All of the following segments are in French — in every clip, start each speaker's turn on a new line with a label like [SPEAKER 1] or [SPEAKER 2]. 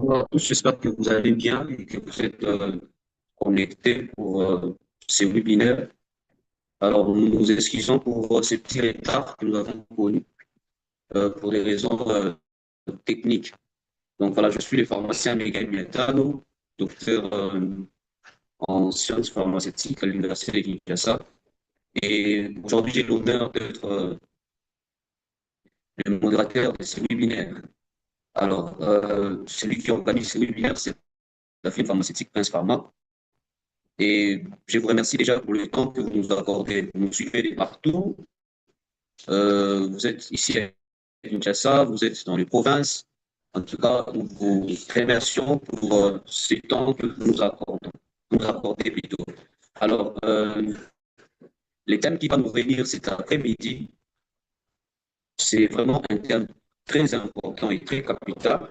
[SPEAKER 1] Bonjour à tous, j'espère que vous allez bien et que vous êtes connectés pour ces webinaires. Alors, nous nous excusons pour ces petits retards que nous avons connus pour des raisons techniques. Donc voilà, je suis le pharmacien Miguel Mietano, docteur en sciences pharmaceutiques à l'Université de Kinshasa. Et aujourd'hui, j'ai l'honneur d'être le modérateur de ces webinaires. Alors, celui qui organise ces webinaires, c'est la firme pharmaceutique Prince Pharma. Et je vous remercie déjà pour le temps que vous nous accordez. Vous nous suivez de partout. Vous êtes ici à Kinshasa, vous êtes dans les provinces. En tout cas, nous vous remercions pour ce temps que vous nous accordez plutôt. Alors, les thèmes qui vont nous venir cet après-midi, c'est vraiment un thème très important et très capital.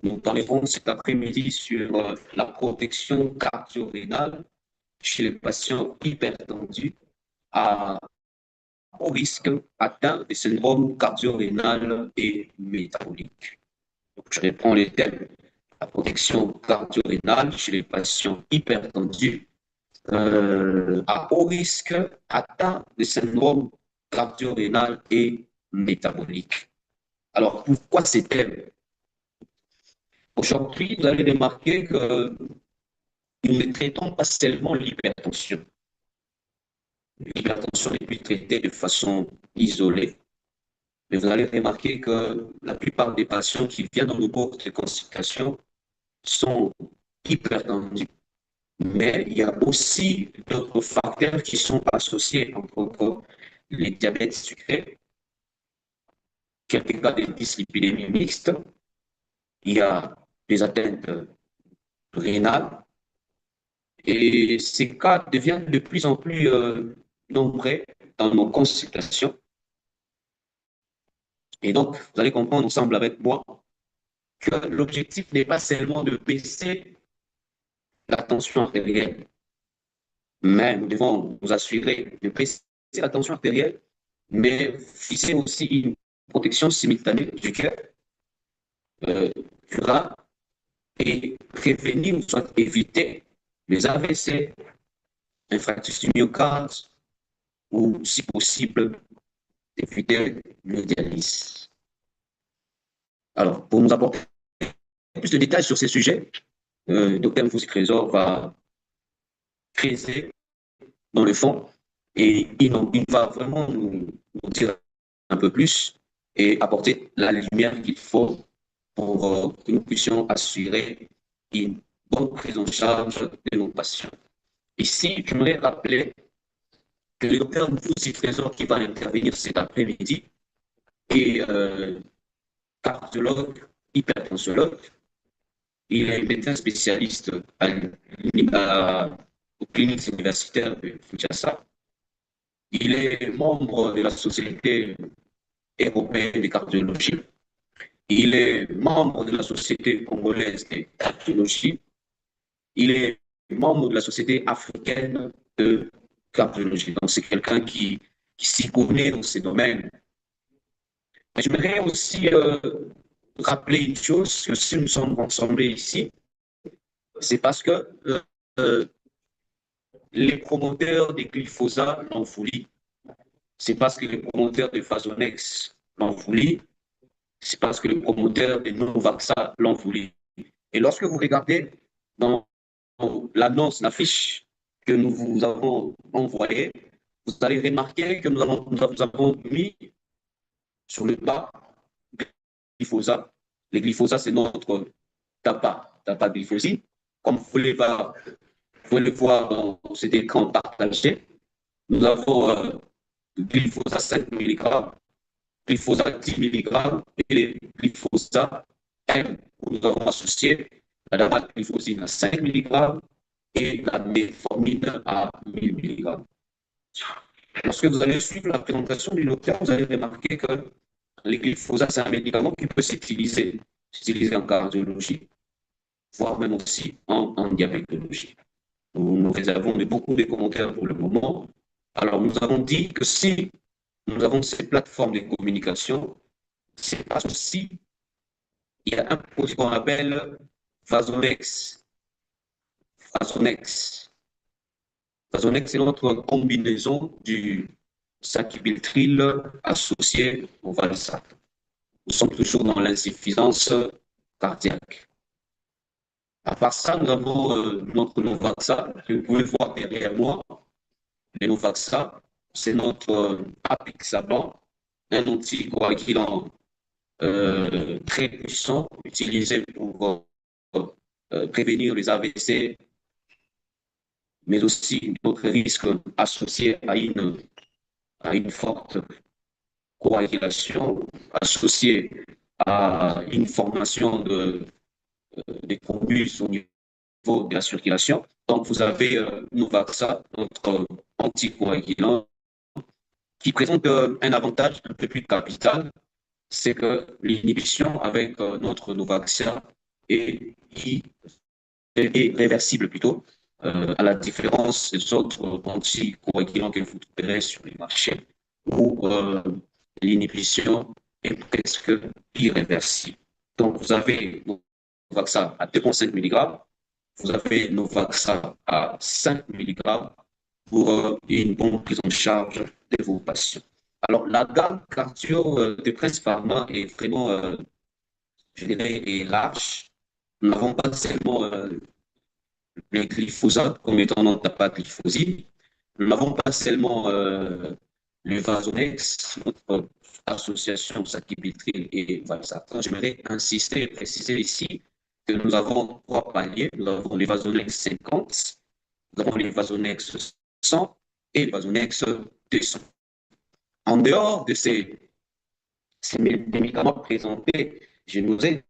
[SPEAKER 1] Nous parlerons cet après-midi sur la protection cardio-rénale chez les patients hypertendus à haut risque atteint de syndrome cardio-rénal et métabolique. Donc, je reprends les thèmes. La protection cardio-rénale chez les patients hypertendus à haut risque atteint de syndrome cardio-rénal et métabolique. Alors, pourquoi ces thèmes? Aujourd'hui, vous allez remarquer que nous ne traitons pas seulement l'hypertension. L'hypertension est plus traitée de façon isolée. Mais vous allez remarquer que la plupart des patients qui viennent dans nos boîtes de consultation sont hypertendus. Mais il y a aussi d'autres facteurs qui sont associés, entre autres les diabètes sucrés, quelques cas de dyslipidémie mixte, il y a des atteintes rénales, et ces cas deviennent de plus en plus nombreux dans nos consultations. Et donc, vous allez comprendre ensemble avec moi que l'objectif n'est pas seulement de baisser la tension artérielle, mais nous devons nous assurer de baisser la tension artérielle, mais fixer aussi une protection simultanée du cœur, du rein, et prévenir ou soit éviter les AVC, infarctus du myocarde, ou si possible, éviter le dialyse. Alors, pour nous apporter plus de détails sur ces sujets, le docteur Mfouzi Trésor va creuser dans le fond et il va vraiment nous dire un peu plus et apporter la lumière qu'il faut pour que nous puissions assurer une bonne prise en charge de nos patients. Ici, j'aimerais rappeler que le docteur Mfouzi Trésor qui va intervenir cet après-midi est cardiologue, hypertensiologue. Il est médecin spécialiste aux cliniques universitaires de Kinshasa. Il est membre de la Société européenne de cardiologie. Il est membre de la Société congolaise de cardiologie. Il est membre de la Société africaine de cardiologie. Donc, c'est quelqu'un qui s'y connaît dans ces domaines. J'aimerais aussi rappeler une chose, que si nous sommes rassemblés ici, c'est parce que euh, les promoteurs des glyphosat l'ont voulu. C'est parce que les promoteurs de Fasonex l'ont voulu. C'est parce que les promoteurs de Novaxa l'ont voulu. Et lorsque vous regardez dans l'annonce, l'affiche que nous vous avons envoyée, vous allez remarquer que nous avons mis sur le bas glyphosat. Le glyphosat, c'est notre tabac glyphosate. Comme vous pouvez le voir dans cet écran partagé, nous avons glyphosat 5 mg, glyphosat 10 mg et le glyphosat M, où nous avons associé la dapagliflozine à 5 mg et la metformine à 1000 mg. Lorsque vous allez suivre la présentation du docteur, vous allez remarquer que le glyphosat, c'est un médicament qui peut s'utiliser en cardiologie, voire même aussi en diabétologie. Nous réservons beaucoup de commentaires pour le moment. Alors, nous avons dit que si nous avons ces plateformes de communication, c'est parce aussi il y a un produit qu'on appelle Vasonex. Vasonex. Vasonex, c'est notre combinaison du sacubitril associé au valsartan. Nous sommes toujours dans l'insuffisance cardiaque. À part ça, nous avons notre Novaxa, que vous pouvez voir derrière moi. Le Novaxa, c'est notre apixaban, un anticoagulant très puissant, utilisé pour prévenir les AVC, mais aussi d'autres risques associés à une forte coagulation, associée à une formation des thrombus au niveau de la circulation. Donc, vous avez Novaxa, notre anticoagulant, qui présente un avantage un peu plus capital, c'est que l'inhibition avec notre Novaxa est, est réversible plutôt, à la différence des autres anticoagulants que vous trouverez sur les marchés, où l'inhibition est presque irréversible. Donc, vous avez Novaxa à 2,5 mg, vous avez Novaxa à 5 mg pour une bonne prise en charge de vos patients. Alors, la gamme cardio de Prince Pharma est vraiment, je dirais, est large. Nous n'avons pas seulement le glyphosate comme étant notre glyphosine. Nous n'avons pas seulement le Vasonex, notre association sacubitril et valsartan. J'aimerais insister et préciser ici que nous avons trois paliers. Nous avons les Vasonex 50, nous avons les Vasonex 100 et les Vasonex 200. En dehors de ces médicaments présentés, je nous ai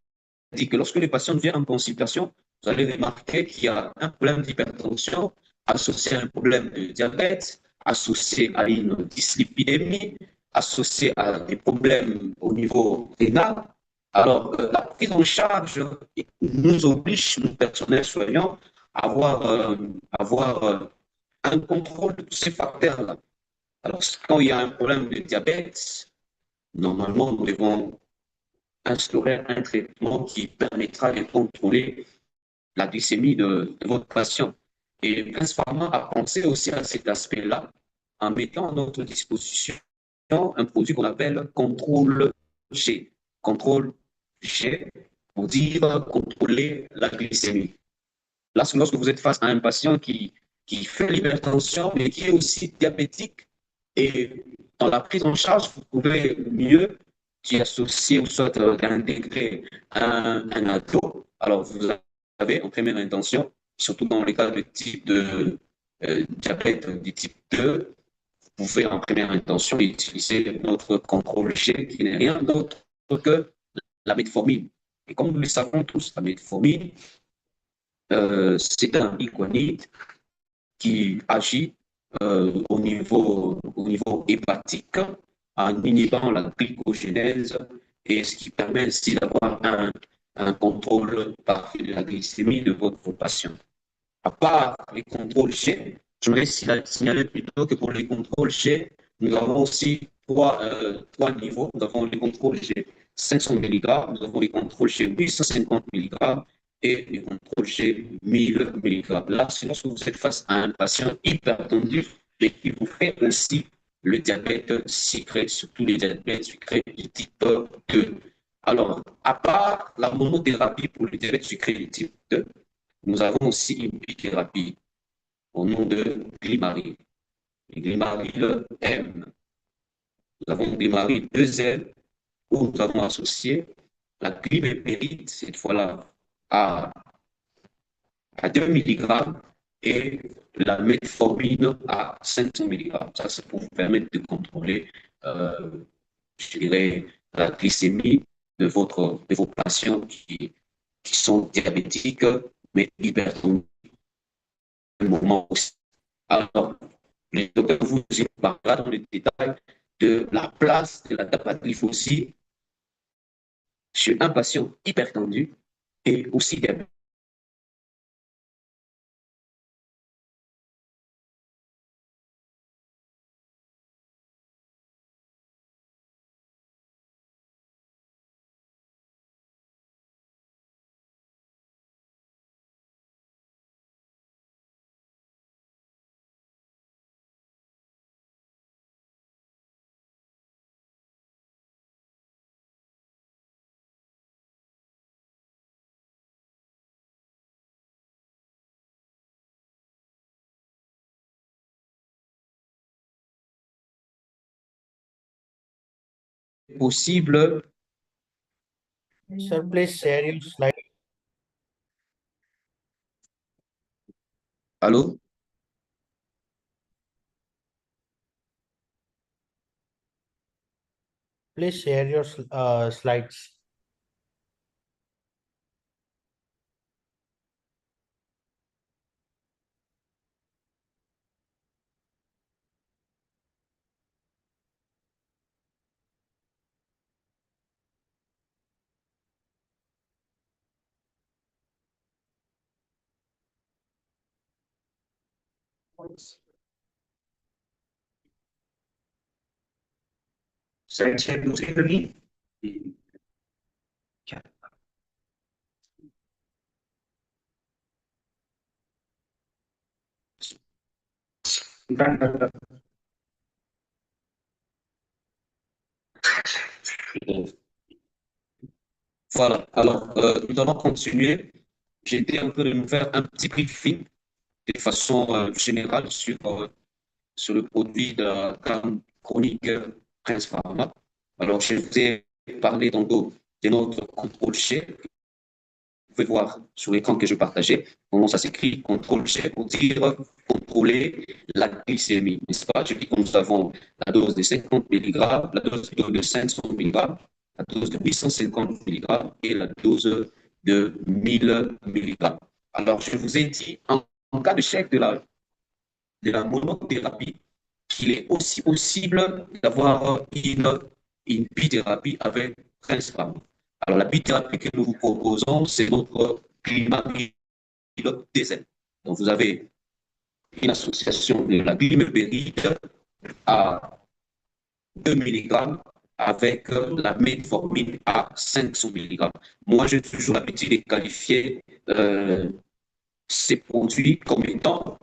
[SPEAKER 1] dit que lorsque les patients viennent en consultation, vous allez remarquer qu'il y a un problème d'hypertension associé à un problème de diabète, associé à une dyslipidémie, associé à des problèmes au niveau rénal. Alors, la prise en charge nous oblige, nous personnels soignants, à avoir un contrôle de tous ces facteurs-là. Alors, quand il y a un problème de diabète, normalement, nous devons instaurer un traitement qui permettra de contrôler la glycémie de votre patient. Et Prince Pharma a pensé aussi à cet aspect-là en mettant à notre disposition un produit qu'on appelle contrôle G. Contrôle G pour dire contrôler la glycémie. Lorsque vous êtes face à un patient qui fait l'hypertension, mais qui est aussi diabétique, et dans la prise en charge, vous pouvez mieux qui associe ou soit d'intégrer un ado. Alors, vous avez en première intention, surtout dans les cas de type de diabète du type 2, vous pouvez en première intention utiliser notre contrôle G qui n'est rien d'autre que la metformine. Et comme nous le savons tous, la metformine, c'est un iguanide qui agit au niveau hépatique en inhibant la glycogénèse et ce qui permet ainsi d'avoir un contrôle parfait de la glycémie de votre patient. À part les contrôles G, j'aimerais signaler plutôt que pour les contrôles G, nous avons aussi trois niveaux. Nous avons les contrôles G 500 mg, nous avons les contrôles G 850 mg et les contrôles G 1000 mg. Là, c'est lorsque vous êtes face à un patient hypertendu et qui vous fait ainsi le diabète sucré, surtout les diabètes sucrés du type 2. Alors, à part la monothérapie pour le diabète sucré du type 2, nous avons aussi une bithérapie au nom de Glimaril. Glimaril M. Nous avons Glimaril 2L où nous avons associé la glimépéride, cette fois-là, à 2 mg et la metformine à 500 mg. Ça, c'est pour vous permettre de contrôler, je dirais, la glycémie de vos patients qui sont diabétiques, mais hypertendus moment aussi. Alors, les docteurs vous parlera dans le détail de la place de la dapagliflozine chez un patient hypertendu et aussi diabétique. possible.
[SPEAKER 2] Sir, please share your slide.
[SPEAKER 1] Allô?
[SPEAKER 2] Please share your slides.
[SPEAKER 1] Cinquième douzième. Voilà, alors nous allons continuer. J'étais en train de nous faire un petit briefing de façon générale sur le produit de la gamme chronique Prince Pharma. Alors, je vous ai parlé donc de notre contrôle chef. Vous pouvez voir sur l'écran que je partageais comment ça s'écrit, contrôle chef, pour dire contrôler la glycémie, n'est-ce pas? Je dis que nous avons la dose de 50 mg, la dose de 500 mg, la dose de 850 mg et la dose de 1000 mg. Alors, je vous ai dit, en cas de chèque de la monothérapie, qu'il est aussi possible d'avoir une bithérapie avec principalement. Alors, la bithérapie que nous vous proposons, c'est notre Glimepiride DZ. Donc, vous avez une association de la glimepiride à 2 mg avec la metformine à 500 mg. Moi, j'ai toujours l'habitude de qualifier ces produits comme étant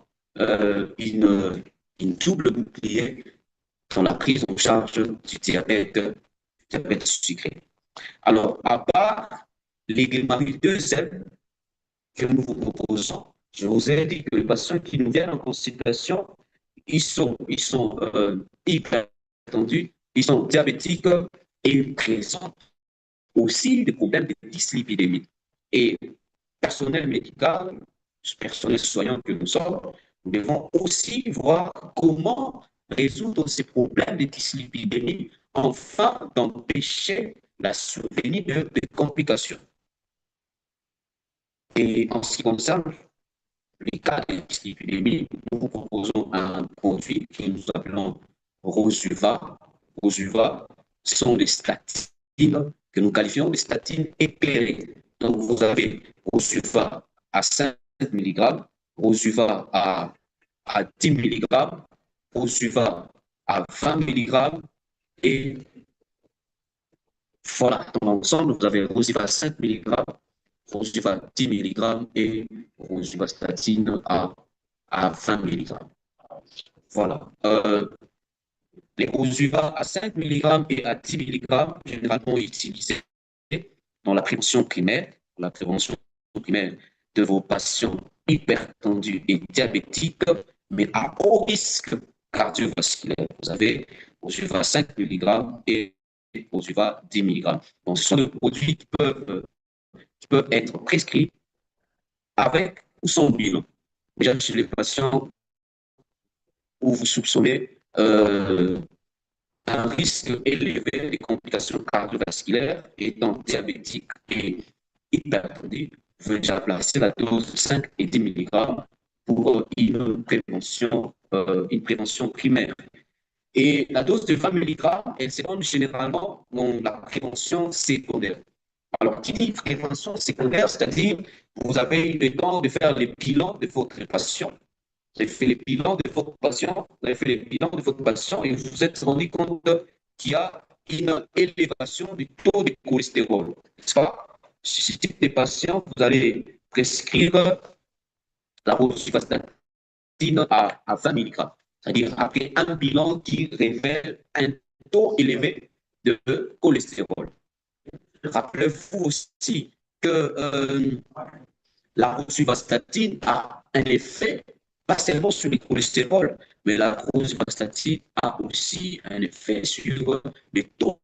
[SPEAKER 1] une double bouclier dans la prise en charge du diabète sucré. Alors, à part les Glimepiride 2Z que nous vous proposons, je vous ai dit que les patients qui nous viennent en consultation, ils sont hyper tendus, ils sont diabétiques et ils présentent aussi des problèmes de dyslipidémie. Et personnel médical, personnel soignant que nous sommes, nous devons aussi voir comment résoudre ces problèmes de dyslipidémie afin d'empêcher la survenue de complications. Et en ce qui concerne les cas de dyslipidémie, nous vous proposons un produit que nous appelons Rosuva. Rosuva, ce sont des statines que nous qualifions de statines éclairées. Donc, vous avez Rosuva à 5 mg, Rosuva à 10 mg, Rosuva à 20 mg et voilà, dans l'ensemble, vous avez Rosuva à 5 mg, Rosuva à 10 mg et Rosuvastatine à 20 mg. Voilà. Les Rosuva à 5 mg et à 10 mg, généralement utilisés dans la prévention primaire de vos patients hypertendus et diabétiques, mais à haut risque cardiovasculaire. Vous avez Rosuva 5 mg et Rosuva 10 mg. Donc, ce sont des produits qui peuvent être prescrits avec ou sans bilan. Déjà, chez les patients où vous soupçonnez un risque élevé de complications cardiovasculaires étant diabétique et hypertendu, vous pouvez déjà placer la dose de 5 et 10 mg pour une prévention primaire. Et la dose de 20 mg, elle se donne généralement dans la prévention secondaire. Alors, qui dit prévention secondaire, c'est-à-dire vous avez eu le temps de faire les bilans de votre patient. Vous avez fait les bilans de votre patient, et vous vous êtes rendu compte qu'il y a une élévation du taux de cholestérol. N'est-ce pas? Chez ce type de patient, vous allez prescrire la rosuvastatine à 20 mg. C'est-à-dire après un bilan qui révèle un taux élevé de cholestérol. Rappelez-vous aussi que la rosuvastatine a un effet pas seulement sur le cholestérol, mais la rosuvastatine a aussi un effet sur le taux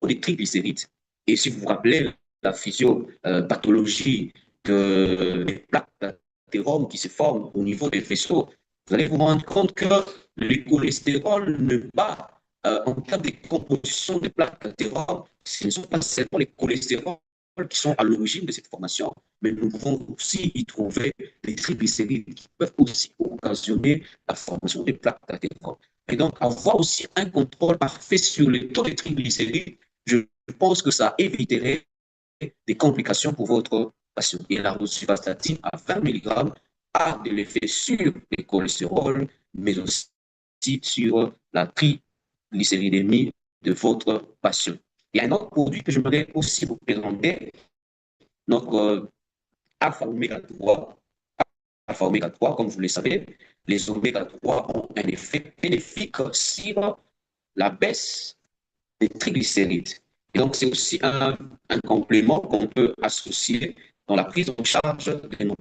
[SPEAKER 1] des triglycérides. Et si vous vous rappelez la physiopathologie des plaques d'athérome qui se forment au niveau des vaisseaux, vous allez vous rendre compte que le cholestérol ne bat en termes de composition des plaques d'athérome, ce ne sont pas seulement les cholestérols qui sont à l'origine de cette formation, mais nous pouvons aussi y trouver des triglycérides qui peuvent aussi occasionner la formation des plaques d'athérome. Et donc, avoir aussi un contrôle parfait sur le taux de triglycérides, je pense que ça éviterait des complications pour votre patient. Et la rosuvastatine à 20 mg a de l'effet sur les cholestérols, mais aussi sur la triglycéridémie de votre patient. Il y a un autre produit que j'aimerais aussi vous présenter, notre alpha-oméga 3. Alpha-oméga 3, comme vous le savez, les oméga 3 ont un effet bénéfique sur la baisse des triglycérides. Et donc, c'est aussi un complément qu'on peut associer dans la prise en charge de nos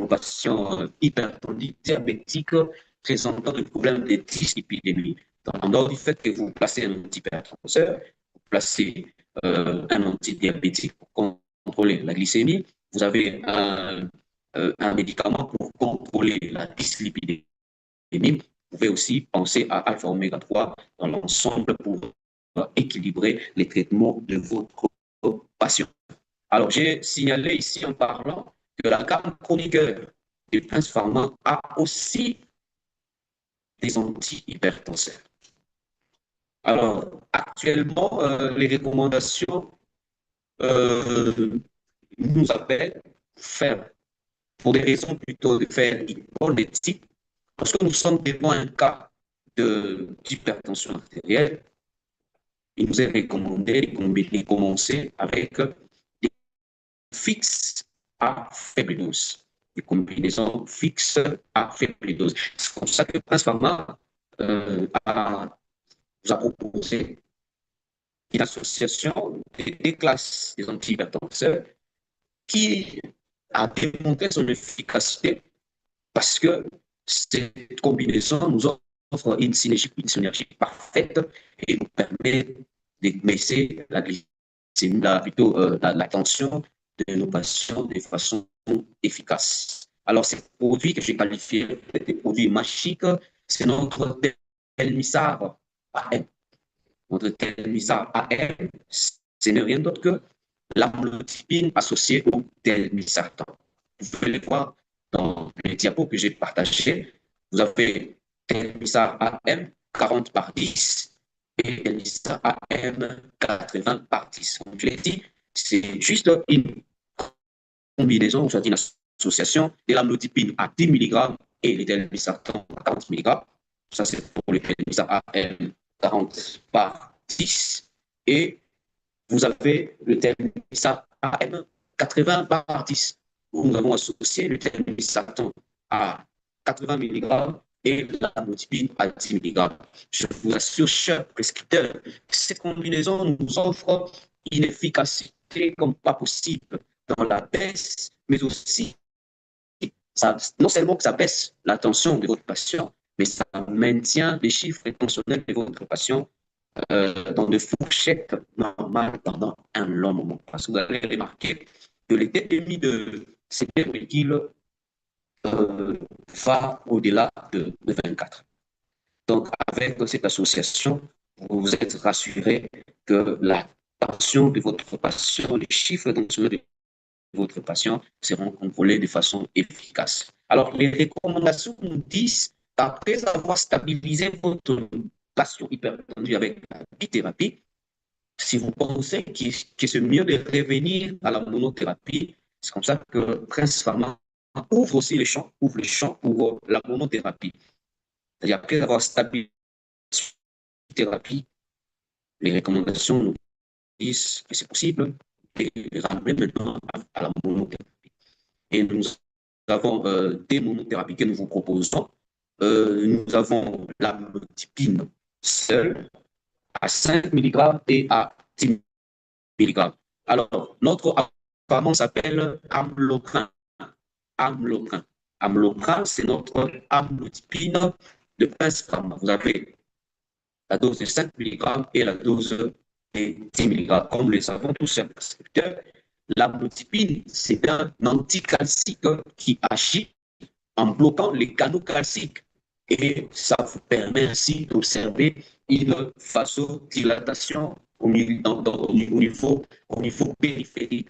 [SPEAKER 1] patients hypertendus diabétiques présentant des problèmes de dyslipidémie. En dehors du fait que vous placez un antihypertenseur, vous placez un antidiabétique pour contrôler la glycémie, vous avez un médicament pour contrôler la dyslipidémie. Vous pouvez aussi penser à alpha-oméga 3 dans l'ensemble pour équilibrer les traitements de votre patient. Alors, j'ai signalé ici en parlant que la gamme chroniqueur du Prince Pharma a aussi des antihypertenseurs. Alors, actuellement, les recommandations nous appellent pour des raisons plutôt de faire une bonne éthique, parce que nous sommes devant un cas d'hypertension artérielle. Il nous est recommandé de commencer avec des fixes à faible dose, des combinaisons fixes à faible dose. C'est comme ça que Prince Pharma nous a proposé une association des classes des antihypertenseurs qui a démontré son efficacité parce que cette combinaison nous offre une synergie parfaite et nous permet de baisser la glycémie, plutôt la tension de nos patients de façon efficace. Alors, ces produits que j'ai qualifiés de produits magiques, c'est notre Telmisar AM. Notre Telmisar AM, ce n'est rien d'autre que l'amlodipine associée au telmisartan. Vous pouvez le voir dans les diapos que j'ai partagés. Vous avez Telmisar AM 40 par 10 et Telmisar AM 80 par 10. Comme je l'ai dit, c'est juste une combinaison, soit une association de l'amlodipine à 10 mg et le telmisartan à 40 mg. Ça, c'est pour le Telmisar AM 40 par 10. Et vous avez le Telmisar AM 80 par 10. Nous avons associé le telmisartan à 80 mg et l'amlodipine à 10 mg. Je vous assure, cher prescripteur, cette combinaison nous offre une efficacité comme pas possible dans la baisse, mais aussi, non seulement que ça baisse la tension de votre patient, mais ça maintient les chiffres tensionnels de votre patient dans des fourchettes normales pendant un long moment. Parce que vous allez remarquer que les TPMI de ces molécules va au-delà de 24. Donc, avec cette association, vous vous êtes rassuré que la tension de votre patient, les chiffres tensionnels de votre patient seront contrôlés de façon efficace. Alors, les recommandations nous disent qu'après avoir stabilisé votre patient hypertendu avec la bithérapie, si vous pensez que c'est mieux de revenir à la monothérapie, c'est comme ça que Prince Pharma ouvre aussi les champs, pour la monothérapie. C'est-à-dire après avoir stabilisé la thérapie, les recommandations nous disent que c'est possible de ramener maintenant à la monothérapie. Et nous avons des monothérapies que nous vous proposons. Nous avons l'amlodipine seule à 5 mg et à 10 mg. Alors, notre apparemment s'appelle Amloprin. Amloprin. Amloprin, c'est notre amlodipine de Prince Pharma. Vous avez la dose de 5 mg et la dose de 10 mg. Comme nous le savons tous, chers prescripteurs, l'amlodipine, c'est un anticalcique qui agit en bloquant les canaux calciques. Et ça vous permet ainsi d'observer une vasodilatation au niveau périphérique.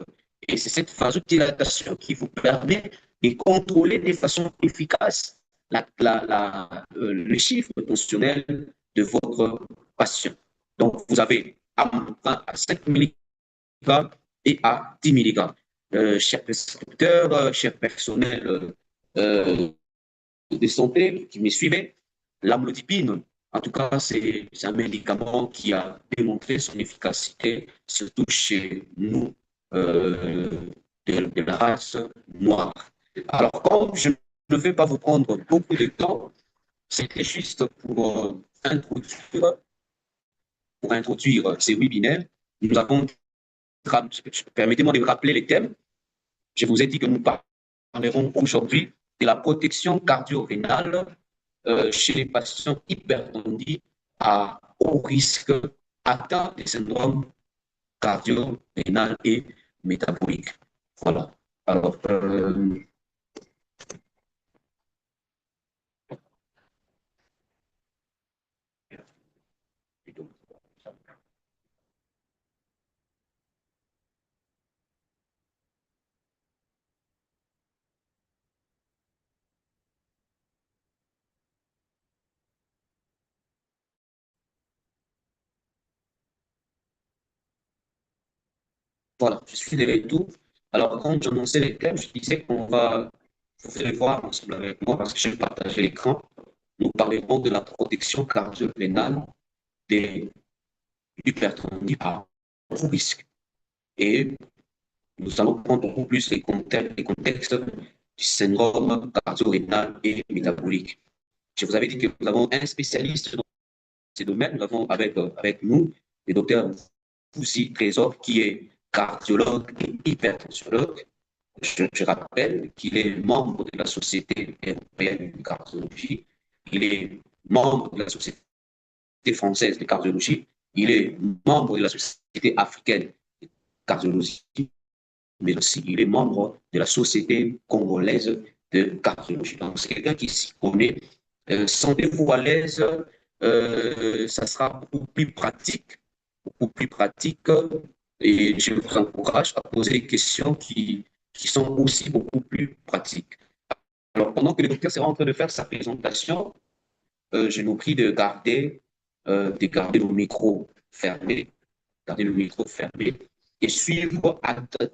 [SPEAKER 1] Et c'est cette vasodilatation qui vous permet de contrôler de façon efficace le chiffre tensionnel de votre patient. Donc, vous avez à 5 mg et à 10 mg. Chers prescripteurs, chers personnels de santé qui me suivaient, l'amlodipine, en tout cas, c'est un médicament qui a démontré son efficacité, surtout chez nous, de la race noire. Alors, comme je ne vais pas vous prendre beaucoup de temps, c'était juste pour introduire ces webinaires. Nous avons, permettez-moi de rappeler les thèmes. Je vous ai dit que nous parlerons aujourd'hui de la protection cardio-rénale chez les patients hypertendus à haut risque atteints des syndromes cardio-rénal et métaboliques. Voilà. Alors, voilà, je suis de retour. Alors, quand j'annonçais les thèmes, je disais vous allez voir ensemble avec moi, parce que je vais partager l'écran, nous parlerons de la protection cardio-rénale des hypertendus à haut risque. Et nous allons prendre beaucoup plus les contextes du syndrome cardio-rénal et métabolique. Je vous avais dit que nous avons un spécialiste dans ces domaines. Nous avons avec nous le docteur Foussi Trésor, qui est cardiologue et hypertensiologue. Je rappelle qu'il est membre de la Société européenne de cardiologie. Il est membre de la Société française de cardiologie. Il est membre de la Société africaine de cardiologie, mais aussi il est membre de la Société congolaise de cardiologie. Donc, c'est quelqu'un qui s'y connaît. Sentez-vous à l'aise, ça sera beaucoup plus pratique, et je vous encourage à poser des questions qui sont aussi beaucoup plus pratiques. Alors, pendant que le docteur sera en train de faire sa présentation, je nous prie de garder le micro fermé, et suivre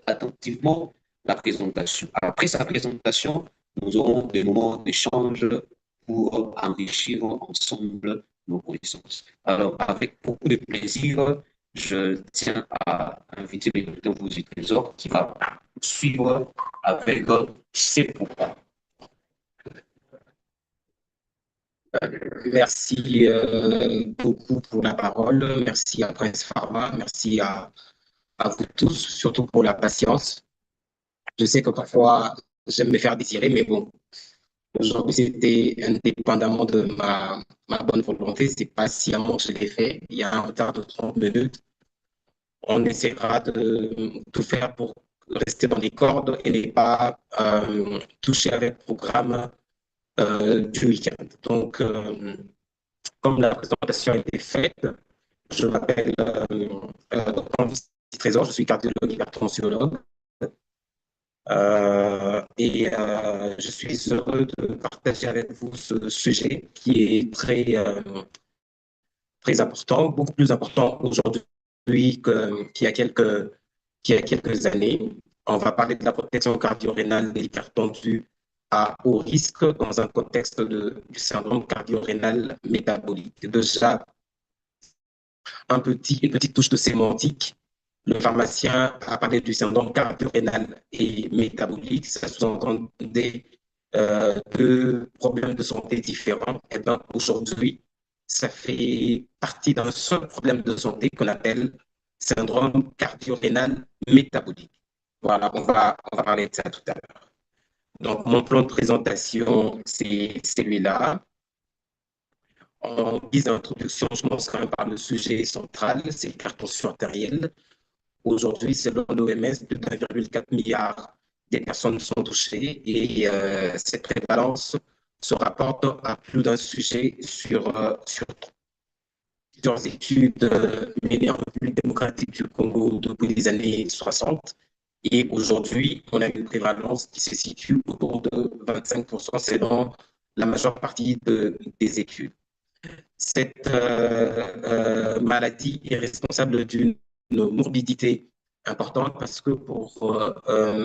[SPEAKER 1] attentivement la présentation. Après sa présentation, nous aurons des moments d'échange pour enrichir ensemble nos connaissances. Alors, avec beaucoup de plaisir, je tiens à inviter le docteur Foussi Trésor qui va suivre avec ses propos.
[SPEAKER 3] Merci beaucoup pour la parole. Merci à Prince Pharma. Merci à vous tous, surtout pour la patience. Je sais que parfois, j'aime me faire désirer, mais bon, aujourd'hui, c'était indépendamment de ma bonne volonté. C'est pas sciemment que je l'ai fait. Il y a un retard de 30 minutes. On essaiera de tout faire pour rester dans les cordes et ne pas toucher avec le programme du week-end. Donc, comme la présentation a été faite, je m'appelle Dr. Trésor, je suis cardiologue hypertensiologue et je suis heureux de partager avec vous ce sujet qui est très important, beaucoup plus important aujourd'hui qu'il y a quelques années. On va parler de la protection cardio-rénale des hypertendus à haut risque dans un contexte du syndrome cardio-rénal métabolique. Déjà, une petite touche de sémantique. Le pharmacien a parlé du syndrome cardio-rénal et métabolique. Ça sous-entendait deux problèmes de santé différents. Et bien, aujourd'hui, ça fait partie d'un seul problème de santé qu'on appelle syndrome cardio-rénal métabolique. Voilà, on va parler de ça tout à l'heure. Donc, mon plan de présentation, c'est celui-là. En guise d'introduction, je commence quand même par le sujet central, c'est l'hypertension artérielle. Aujourd'hui, selon l'OMS, plus d'1,4 milliard des personnes sont touchées et cette prévalence se rapporte à plus d'un sujet sur plusieurs études menées en République démocratique du Congo depuis les années 60. Et aujourd'hui, on a une prévalence qui se situe autour de 25% selon la majeure partie des études. Cette maladie est responsable d'une morbidité importante parce que pour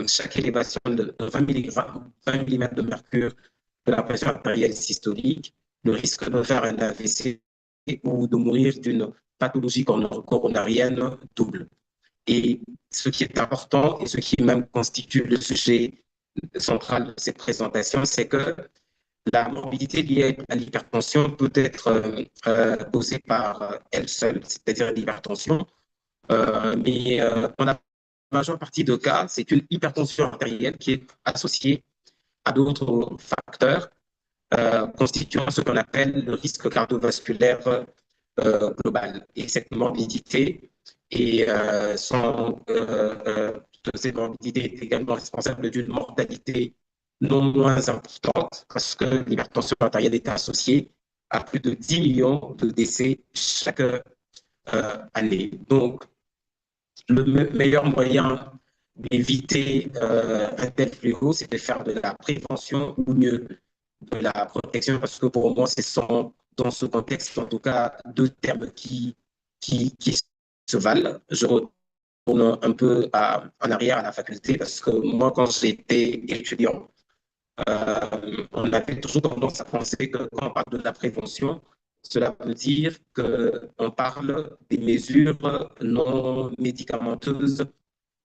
[SPEAKER 3] chaque élévation de 20 mm de mercure de la pression artérielle systolique, le risque de faire un AVC ou de mourir d'une pathologie coronarienne double. Et ce qui est important et ce qui même constitue le sujet central de cette présentation, c'est que la morbidité liée à l'hypertension peut être causée par elle seule, c'est-à-dire l'hypertension, mais dans la majeure partie des cas, c'est une hypertension artérielle qui est associée à d'autres facteurs constituant ce qu'on appelle le risque cardiovasculaire global. Et cette morbidité cette morbidité est également responsable d'une mortalité non moins importante parce que l'hypertension artérielle est associée à plus de 10 millions de décès chaque année. Donc, le meilleur moyen d'éviter un tel fléau, c'est de faire de la prévention ou mieux de la protection, parce que pour moi, ce sont, dans ce contexte, en tout cas, deux termes qui se valent. Je retourne un peu en arrière à la faculté, parce que moi, quand j'étais étudiant, on avait toujours tendance à penser que quand on parle de la prévention, cela veut dire qu'on parle des mesures non médicamenteuses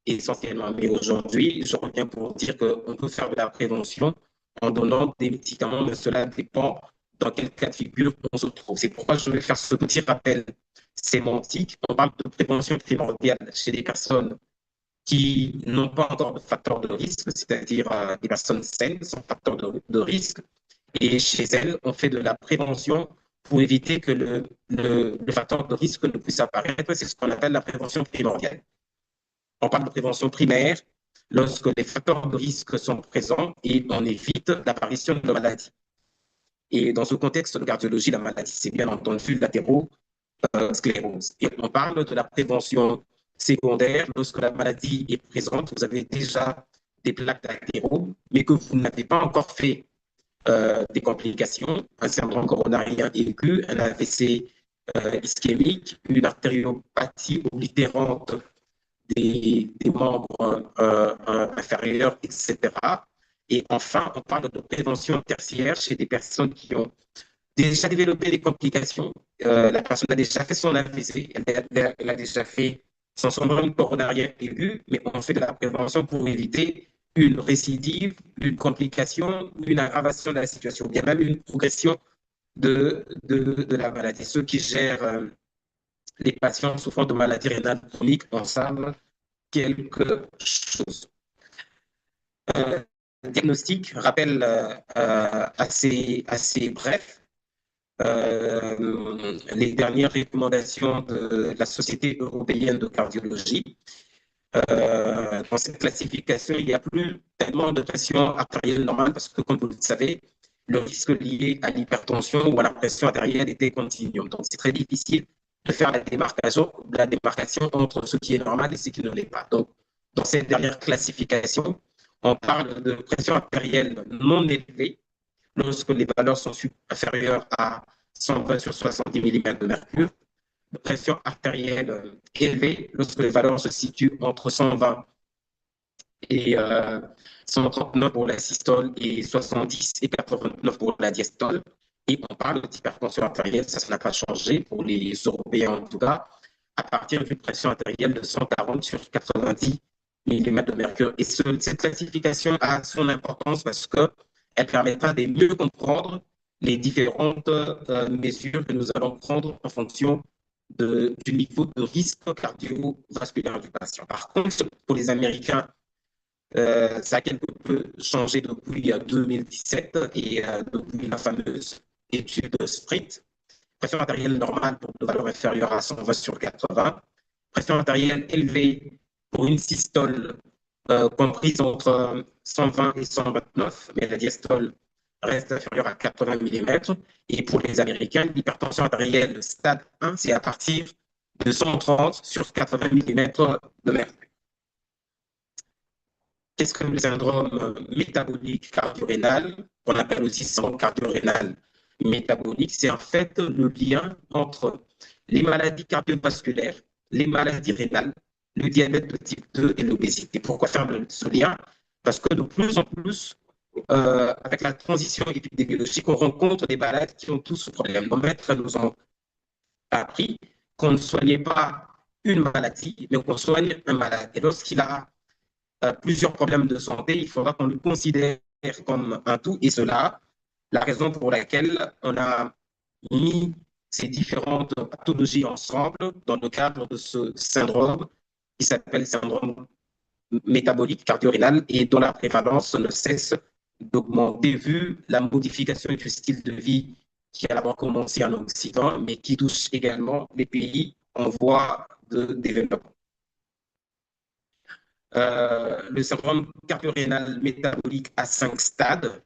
[SPEAKER 3] essentiellement. Mais aujourd'hui, je reviens pour dire qu'on peut faire de la prévention en donnant des médicaments, mais cela dépend dans quel cas de figure on se trouve. C'est pourquoi je vais faire ce petit rappel sémantique. On parle de prévention primordiale chez des personnes qui n'ont pas encore de facteur de risque, c'est-à-dire des personnes saines sans facteur de risque. Et chez elles, on fait de la prévention pour éviter que le facteur de risque ne puisse apparaître. C'est ce qu'on appelle la prévention primordiale. On parle de prévention primaire lorsque les facteurs de risque sont présents et on évite l'apparition de maladies. Et dans ce contexte de cardiologie, la maladie, c'est bien entendu l'athérosclérose. Et on parle de la prévention secondaire lorsque la maladie est présente, vous avez déjà des plaques d'athérome, mais que vous n'avez pas encore fait des complications, un syndrome coronarien aigu, un AVC ischémique, une artériopathie oblitérante des membres inférieurs, etc. Et enfin, on parle de prévention tertiaire chez des personnes qui ont déjà développé des complications. La personne a déjà fait son AVC, elle a déjà fait son syndrome coronarien aigu, mais on fait de la prévention pour éviter une récidive, une complication, une aggravation de la situation, bien même une progression de la maladie. Ceux qui gèrent les patients souffrant de maladies rénales chroniques en savent quelque chose. Diagnostic, rappel assez bref. Les dernières recommandations de la Société européenne de cardiologie. Dans cette classification, il n'y a plus tellement de pression artérielle normale parce que, comme vous le savez, le risque lié à l'hypertension ou à la pression artérielle était continuum. Donc, c'est très difficile de faire la démarcation entre ce qui est normal et ce qui ne l'est pas. Donc, dans cette dernière classification, on parle de pression artérielle non élevée lorsque les valeurs sont inférieures à 120 sur 70 mm de mercure, de pression artérielle élevée lorsque les valeurs se situent entre 120 et 139 pour la systole et 70 et 89 pour la diastole. Et on parle d'hypertension artérielle, ça n'a pas changé pour les Européens en tout cas, à partir d'une pression artérielle de 140 sur 90 mm de mercure. Et cette classification a son importance parce qu'elle permettra de mieux comprendre les différentes mesures que nous allons prendre en fonction du niveau de risque cardiovasculaire du patient. Par contre, pour les Américains, ça a quelque peu changé depuis 2017 et depuis la fameuse étude SPRINT. pression artérielle normale pour une valeur inférieure à 120/80, pression artérielle élevée pour une systole comprise entre 120 et 129, mais la diastole reste inférieure à 80 mm. Et pour les Américains, l'hypertension artérielle stade 1, c'est à partir de 130/80 mm de mercure. Qu'est-ce que le syndrome métabolique cardio-rénal, qu'on appelle aussi syndrome cardio-rénal métabolique? C'est en fait le lien entre les maladies cardiovasculaires, les maladies rénales, le diabète de type 2 et l'obésité. Pourquoi faire ce lien? Parce que de plus en plus, avec la transition épidémiologique, on rencontre des malades qui ont tous ce problème. Nos maîtres nous ont appris qu'on ne soignait pas une maladie, mais qu'on soigne un malade. Et lorsqu'il a plusieurs problèmes de santé, il faudra qu'on le considère comme un tout. Et cela, la raison pour laquelle on a mis ces différentes pathologies ensemble dans le cadre de ce syndrome qui s'appelle syndrome métabolique cardio-rénal et dont la prévalence ne cesse d'augmenter vu la modification du style de vie qui a d'abord commencé en Occident, mais qui touche également les pays en voie de développement. Le syndrome cardio-rénal métabolique a 5 stades.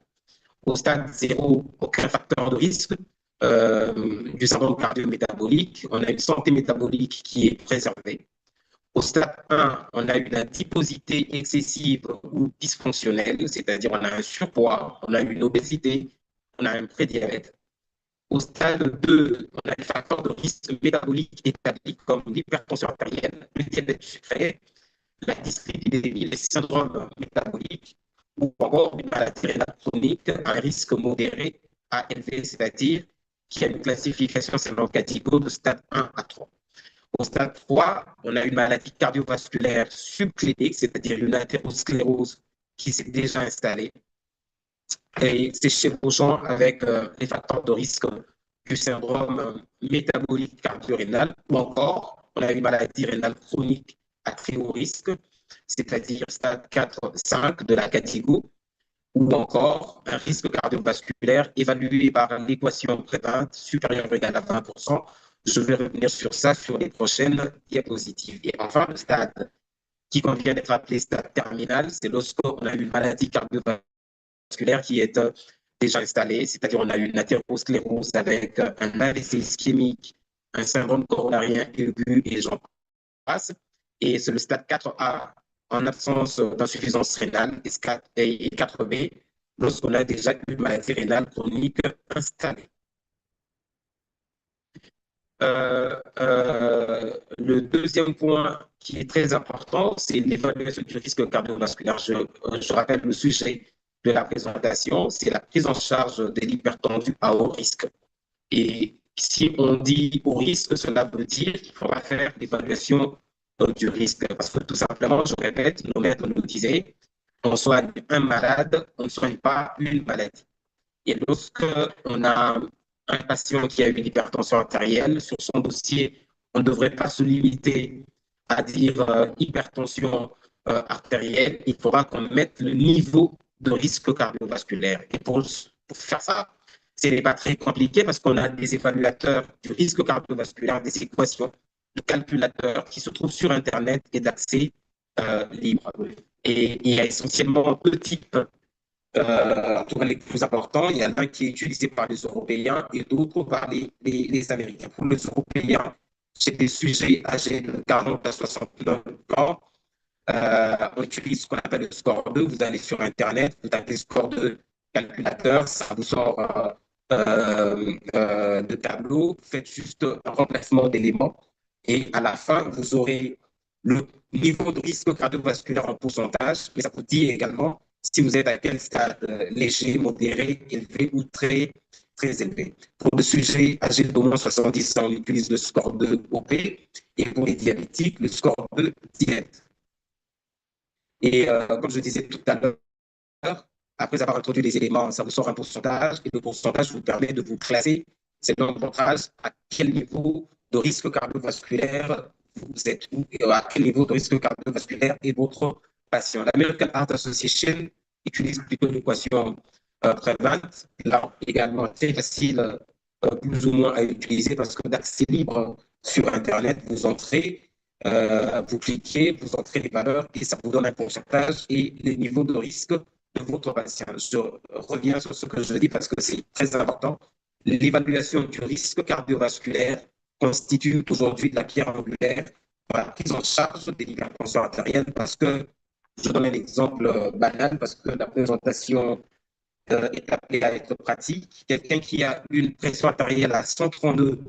[SPEAKER 3] Au stade 0, aucun facteur de risque du syndrome cardio-métabolique. On a une santé métabolique qui est préservée. Au stade 1, on a une adiposité excessive ou dysfonctionnelle, c'est-à-dire on a un surpoids, on a une obésité, on a un prédiabète. Au stade 2, on a des facteurs de risque métabolique établis comme l'hypertension artérielle, le diabète sucré, la dyslipidémie, les syndromes métaboliques ou encore une maladie rénale chronique à un risque modéré à élevé, c'est-à-dire qui a une classification selon catégorie de stade 1 à 3. Au stade 3, on a une maladie cardiovasculaire subclinique, c'est-à-dire une athérosclérose qui s'est déjà installée. Et c'est chevauchant avec les facteurs de risque du syndrome métabolique cardio-rénal, ou encore on a une maladie rénale chronique à très haut risque, c'est-à-dire stade 4-5 de la catégorie, ou encore un risque cardiovasculaire évalué par l'équation prévente supérieure ou égale à 20%. Je vais revenir sur ça sur les prochaines diapositives. Et enfin, le stade qui convient d'être appelé stade terminal, c'est lorsqu'on a une maladie cardiovasculaire qui est déjà installée, c'est-à-dire on a une athérosclérose avec un AVC ischémique, un syndrome coronarien aigu et j'en passe. Et c'est le stade 4A en absence d'insuffisance rénale et 4B lorsqu'on a déjà une maladie rénale chronique installée. Le deuxième point qui est très important, c'est l'évaluation du risque cardiovasculaire. Je rappelle le sujet de la présentation, c'est la prise en charge de l'hypertendu à haut risque. Et si on dit haut risque, cela veut dire qu'il faudra faire l'évaluation du risque. Parce que tout simplement, je répète, nos maîtres nous disaient, on soigne un malade, on ne soigne pas une maladie. Et lorsque on a un patient qui a une hypertension artérielle, sur son dossier, on ne devrait pas se limiter à dire hypertension artérielle, il faudra qu'on mette le niveau de risque cardiovasculaire. Et pour faire ça, ce n'est pas très compliqué parce qu'on a des évaluateurs du risque cardiovasculaire, des équations de calculateurs qui se trouvent sur Internet et d'accès libre. Et il y a essentiellement deux types, en tout cas les plus importants. Il y en a un qui est utilisé par les Européens et d'autres par les Américains. Pour les Européens, c'est des sujets âgés de 40 à 69 ans. On utilise ce qu'on appelle le score 2. Vous allez sur Internet, vous tapez score 2 calculateur, ça vous sort de tableau. Faites juste un remplacement d'éléments et à la fin, vous aurez le niveau de risque cardiovasculaire en pourcentage, mais ça vous dit également si vous êtes à quel stade léger, modéré, élevé ou très, très élevé. Pour le sujet âgé d'au moins 70 ans, on utilise le score 2 OP et pour les diabétiques, le score 2 diabète. Et comme je disais tout à l'heure, après avoir introduit les éléments, ça vous sort un pourcentage et le pourcentage vous permet de vous classer selon votre âge à quel niveau de risque cardiovasculaire vous êtes ou à quel niveau de risque cardiovasculaire est votre patient. L'American Heart Association utilise plutôt l'équation prévente, là également très facile plus ou moins à utiliser parce que d'accès libre sur Internet, vous entrez, vous cliquez, vous entrez les valeurs et ça vous donne un pourcentage et les niveaux de risque de votre patient. Je reviens sur ce que je dis parce que c'est très important. L'évaluation du risque cardiovasculaire constitue aujourd'hui la pierre angulaire pour la prise en charge de l'hypertension artérielle parce que, je donne un exemple banal, parce que la présentation est appelée à être pratique. Quelqu'un qui a une pression artérielle à 132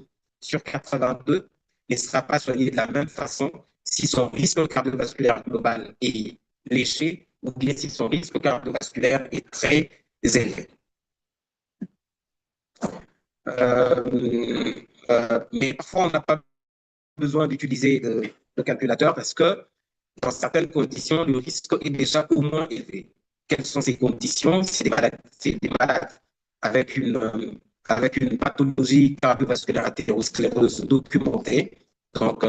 [SPEAKER 3] sur 82 ne sera pas soigné de la même façon si son risque cardiovasculaire global est léger ou bien si son risque cardiovasculaire est très élevé. Mais parfois, on n'a pas besoin d'utiliser le calculateur parce que dans certaines conditions, le risque est déjà au moins élevé. Quelles sont ces conditions? C'est des malades avec une pathologie cardiovasculaire athérosclérose documentée. Donc,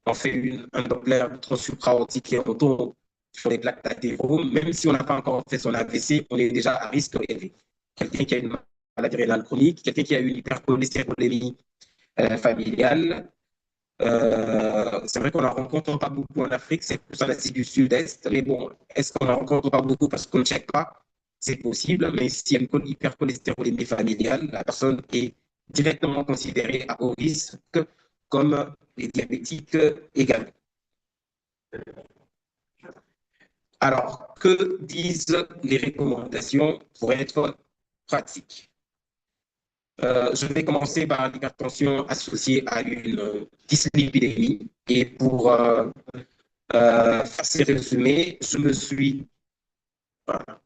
[SPEAKER 3] on fait un Doppler supraortique et on tombe sur les plaques d'athéro. Même si on n'a pas encore fait son AVC, on est déjà à risque élevé. Quelqu'un qui a une maladie rénale chronique, quelqu'un qui a une hypercholestérolémie familiale, c'est vrai qu'on n'en rencontre pas beaucoup en Afrique, c'est plus en Asie du Sud-Est, mais bon, est-ce qu'on n'en rencontre pas beaucoup parce qu'on ne check pas? C'est possible, mais s'il y a une hypercholestérolémie familiale, la personne est directement considérée à haut risque comme les diabétiques également. Alors, que disent les recommandations pour être pratiques? Je vais commencer par l'hypertension associée à une dyslipidémie. Et pour faire ces résumés, je me suis... Voilà.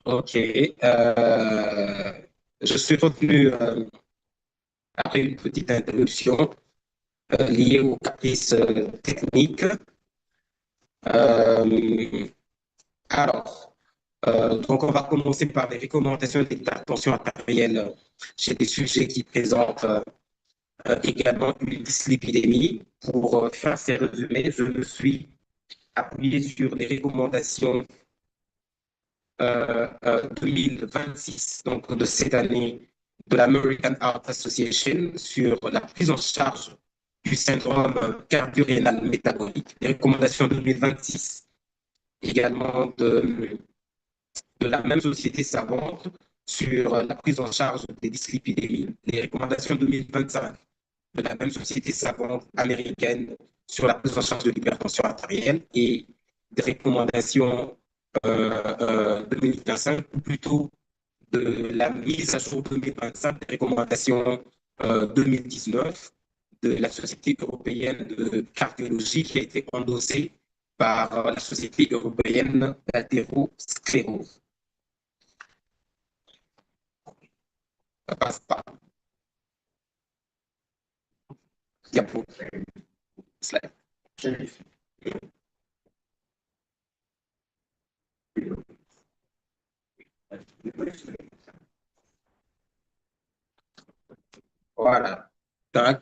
[SPEAKER 3] OK. Je suis revenu après une petite introduction liée aux caprices techniques. Euh, alors, donc on va commencer par les recommandations d'hypertension artérielle chez des sujets qui présentent également une dyslipidémie. Pour faire ces résumés, je me suis appuyé sur les recommandations 2026, donc de cette année, de l'American Heart Association sur la prise en charge du syndrome cardio-rénal métabolique. Les recommandations 2026 également de la même société savante sur la prise en charge des dyslipidémies. Les recommandations 2025 de la même société savante américaine sur la prise en charge de l'hypertension artérielle et des recommandations 2025, ou plutôt de la mise à jour 2025 des recommandations 2019 de la Société européenne de cardiologie qui a été endossée par la Société européenne d'athérosclérose. Ça passe pas. Diapo. Slide. Voilà. Tac.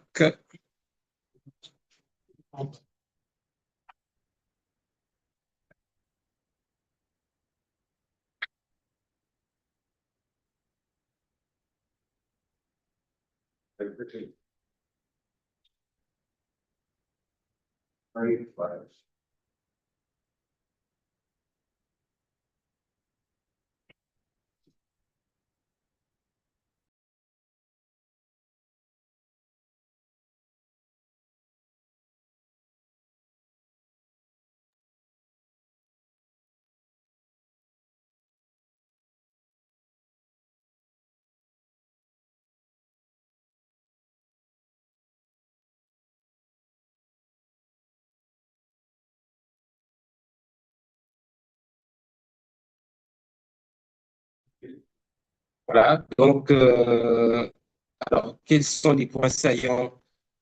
[SPEAKER 3] Voilà, donc, alors, quels sont les points saillants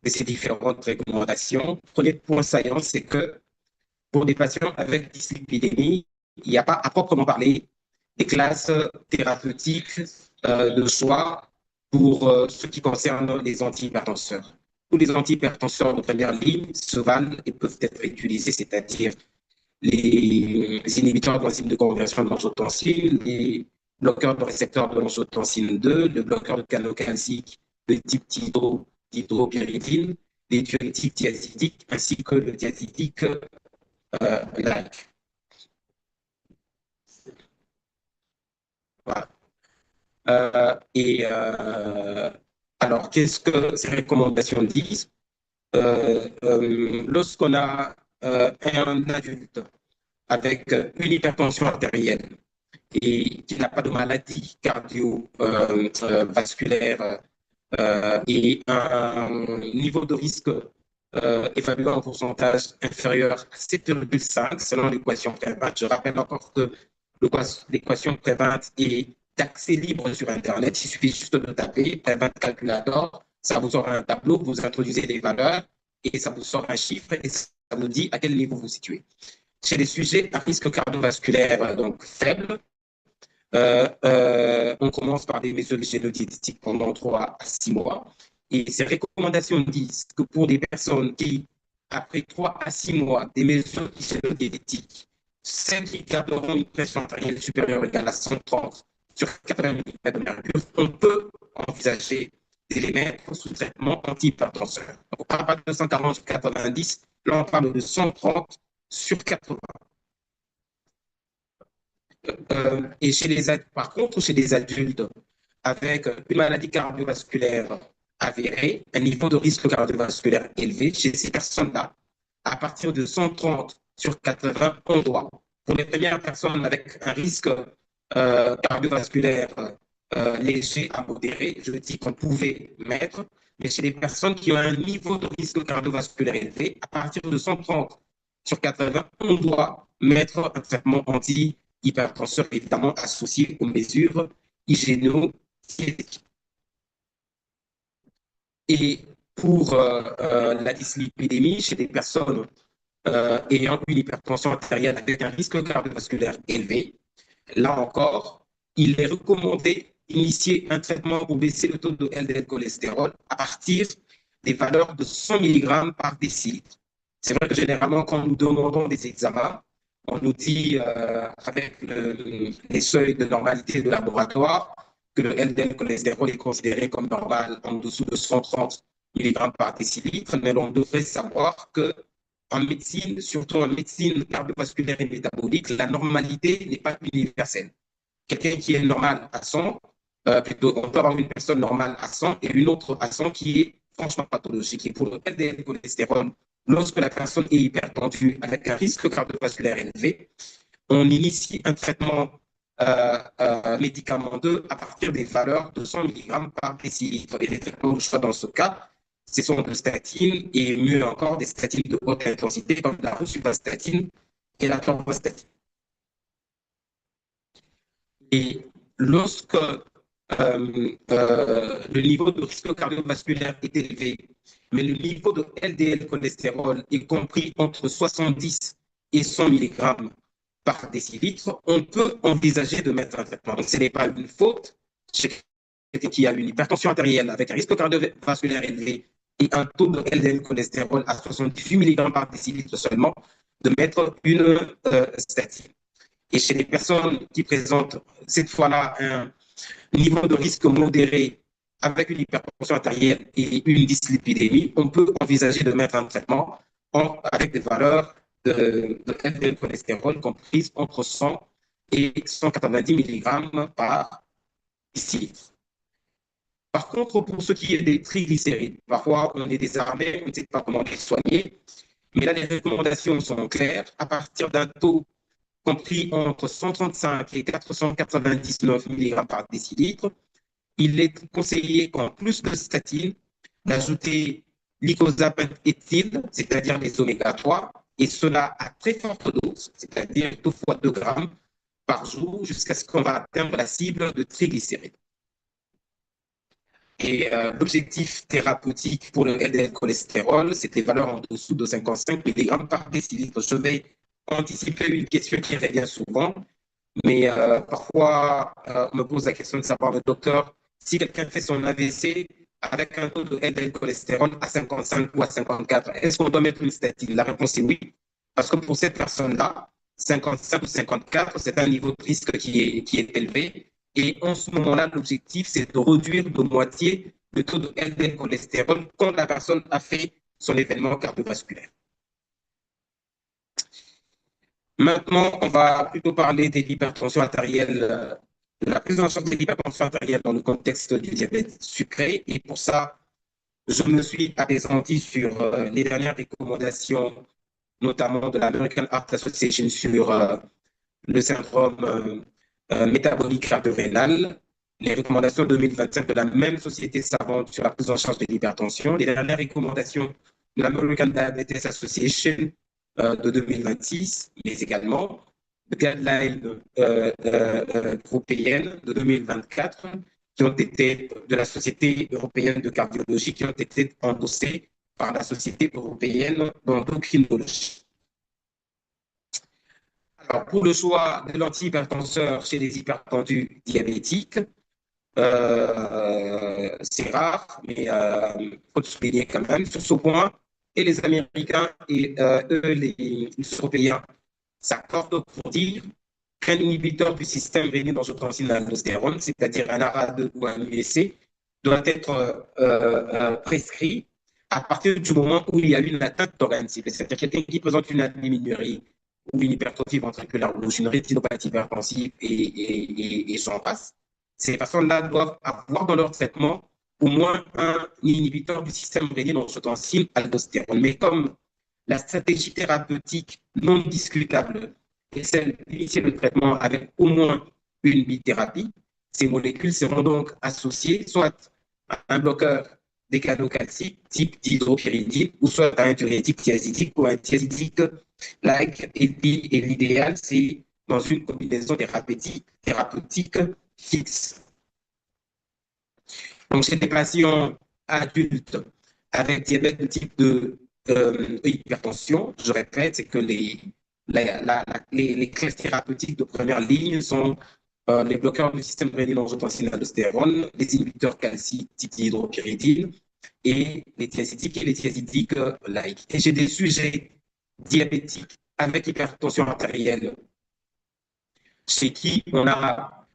[SPEAKER 3] de ces différentes recommandations? Premier point saillant, c'est que pour des patients avec dyslipidémie, il n'y a pas à proprement parler des classes thérapeutiques de choix pour ce qui concerne les antihypertenseurs. Tous les antihypertenseurs de première ligne se valent et peuvent être utilisés, c'est-à-dire les inhibiteurs d'enzymes de conversion de l'angiotensine, les bloqueurs de récepteurs de l'angiotensine 2, le bloqueur de canaux calcique de type dihydropyridine, les diurétiques diazidiques ainsi que le diazidique like. Voilà. Alors, qu'est-ce que ces recommandations disent? Lorsqu'on a un adulte avec une hypertension artérielle et qui n'a pas de maladie cardiovasculaire et un niveau de risque évalué en pourcentage inférieur à 7,5 selon l'équation Prévint. Je rappelle encore que l'équation Prévint est d'accès libre sur Internet. Il suffit juste de taper Prévint Calculator. Ça vous sort un tableau, vous introduisez des valeurs et ça vous sort un chiffre et ça vous dit à quel niveau vous vous situez. Chez les sujets à risque cardiovasculaire donc faible, on commence par des mesures génodiététiques pendant 3 à 6 mois. Et ces recommandations disent que pour des personnes qui, après 3 à 6 mois, des mesures génodiététiques, celles qui garderont une pression artérielle supérieure ou égale à 130 sur 80 mm de mercure, on peut envisager de les mettre sous traitement antihypertenseur. On ne parle pas de 140 sur 90, là on parle de 130 sur 80. Et par contre, chez les adultes avec une maladie cardiovasculaire avérée, un niveau de risque cardiovasculaire élevé, chez ces personnes-là, à partir de 130 sur 80, on doit, pour les premières personnes avec un risque cardiovasculaire léger à modéré, je dis qu'on pouvait mettre, mais chez les personnes qui ont un niveau de risque cardiovasculaire élevé, à partir de 130 sur 80, on doit mettre un traitement anti-hypertenseur, évidemment associé aux mesures hygiéno-diététiques. Et pour la dyslipidémie, chez des personnes ayant une hypertension artérielle avec un risque cardiovasculaire élevé, là encore, il est recommandé d'initier un traitement pour baisser le taux de LDL cholestérol à partir des valeurs de 100 mg par décilitre. C'est vrai que généralement, quand nous demandons des examens, on nous dit, avec les seuils de normalité de laboratoire, que le LDL cholestérol est considéré comme normal en dessous de 130 mg par décilitre, mais on devrait savoir que en médecine, surtout en médecine cardiovasculaire et métabolique, la normalité n'est pas universelle. Quelqu'un qui est normal à 100, plutôt, on peut avoir une personne normale à 100 et une autre à 100 qui est franchement pathologique. Et pour le LDL cholestérol, lorsque la personne est hypertendue avec un risque cardiovasculaire élevé, on initie un traitement médicamenteux à partir des valeurs de 100 mg par décilitre. Et les traitements de choix dans ce cas, ce sont des statines et mieux encore des statines de haute intensité comme la rosuvastatine et la torvastatine. Et lorsque le niveau de risque cardiovasculaire est élevé, mais le niveau de LDL cholestérol est compris entre 70 et 100 mg par décilitre, on peut envisager de mettre un traitement. Donc, ce n'est pas une faute chez quelqu'un qui a une hypertension artérielle avec un risque cardiovasculaire élevé et un taux de LDL cholestérol à 78 mg par décilitre seulement, de mettre une statine. Et chez les personnes qui présentent cette fois-là un niveau de risque modéré avec une hypertension artérielle et une dyslipidémie, on peut envisager de mettre un traitement avec des valeurs de LDL cholestérol comprises entre 100 et 190 mg par décilitre. Par contre, pour ce qui est des triglycérides, parfois on est désarmé, on ne sait pas comment les soigner, mais là les recommandations sont claires. À partir d'un taux compris entre 135 et 499 mg par décilitre, il est conseillé qu'en plus de statine, d'ajouter l'icosapent-éthyle, c'est-à-dire les oméga 3, et cela à très forte dose, c'est-à-dire 2 fois 2 grammes par jour, jusqu'à ce qu'on va atteindre la cible de triglycérides. Et l'objectif thérapeutique pour le LDL cholestérol, c'est des valeurs en dessous de 55 mg par décilitre. Je vais anticiper une question qui revient souvent, mais parfois on me pose la question de savoir, le docteur, si quelqu'un fait son AVC avec un taux de LDL cholestérol à 55 ou à 54, est-ce qu'on doit mettre une statine? La réponse est oui, parce que pour cette personne-là, 55 ou 54, c'est un niveau de risque qui est élevé. Et en ce moment-là, l'objectif, c'est de réduire de moitié le taux de LDL cholestérol quand la personne a fait son événement cardiovasculaire. Maintenant, on va plutôt parler de l'hypertension artérielle, de la prise en charge de l'hypertension artérielle dans le contexte du diabète sucré. Et pour ça, je me suis appesanti sur les dernières recommandations, notamment de l'American Heart Association sur le syndrome métabolique cardio-rénal, les recommandations 2025 de la même société savante sur la prise en charge de l'hypertension, les dernières recommandations de l'American Diabetes Association de 2026, mais également le guideline européenne de 2024 qui ont été de la Société européenne de cardiologie, qui ont été endossées par la Société européenne d'endocrinologie. Alors, pour le choix de l'antihypertenseur chez les hypertendus diabétiques, c'est rare, mais il faut le souligner quand même sur ce point. Et les Américains et eux, les Européens, s'accordent pour dire qu'un inhibiteur du système rénine-angiotensine-aldostérone, c'est-à-dire un ARA2 ou un USC, doit être prescrit à partir du moment où il y a une atteinte d'organe cible, c'est-à-dire quelqu'un qui présente une anéminurie ou une hypertrophie ventriculaire ou une rétinopathie hypertensive et j'en passe. Ces personnes-là doivent avoir dans leur traitement au moins un inhibiteur du système rénine-angiotensine-aldostérone. Mais comme la stratégie thérapeutique non discutable est celle d'initier le traitement avec au moins une bithérapie, ces molécules seront donc associées soit à un bloqueur des canaux calciques type d'hydropyridine ou soit à un diurétique thiazidique ou un thiazidique like. Et l'idéal, c'est dans une combinaison thérapeutique fixe. Donc, chez des patients adultes avec diabète de type 2, hypertension, je répète, c'est que les classes thérapeutiques de première ligne sont les bloqueurs du système rénine-angiotensine-aldostérone, les inhibiteurs calciques type d'hydropyridine et les thiazidiques et les thiazidiques like. Et j'ai des sujets diabétiques avec hypertension artérielle chez qui on a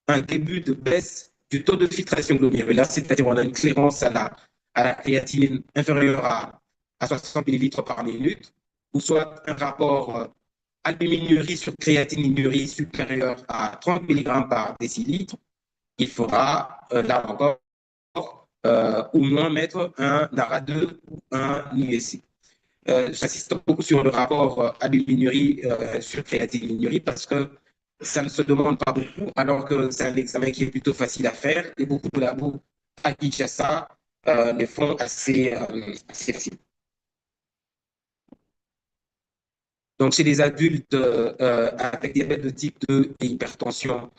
[SPEAKER 3] un début de baisse du taux de filtration glomérulaire, c'est-à-dire on a une clairance à la créatinine inférieure à 60 ml par minute, ou soit un rapport albuminurie sur créatinurie supérieur à 30 mg par décilitre, il faudra là encore au moins mettre un ARA2 ou un USC. J'insiste beaucoup sur le rapport albuminurie sur créatinurie parce que ça ne se demande pas beaucoup, alors que c'est un examen qui est plutôt facile à faire et beaucoup de labos à Kinshasa les font assez faciles. Donc, chez les adultes avec diabète de type 2 et hypertension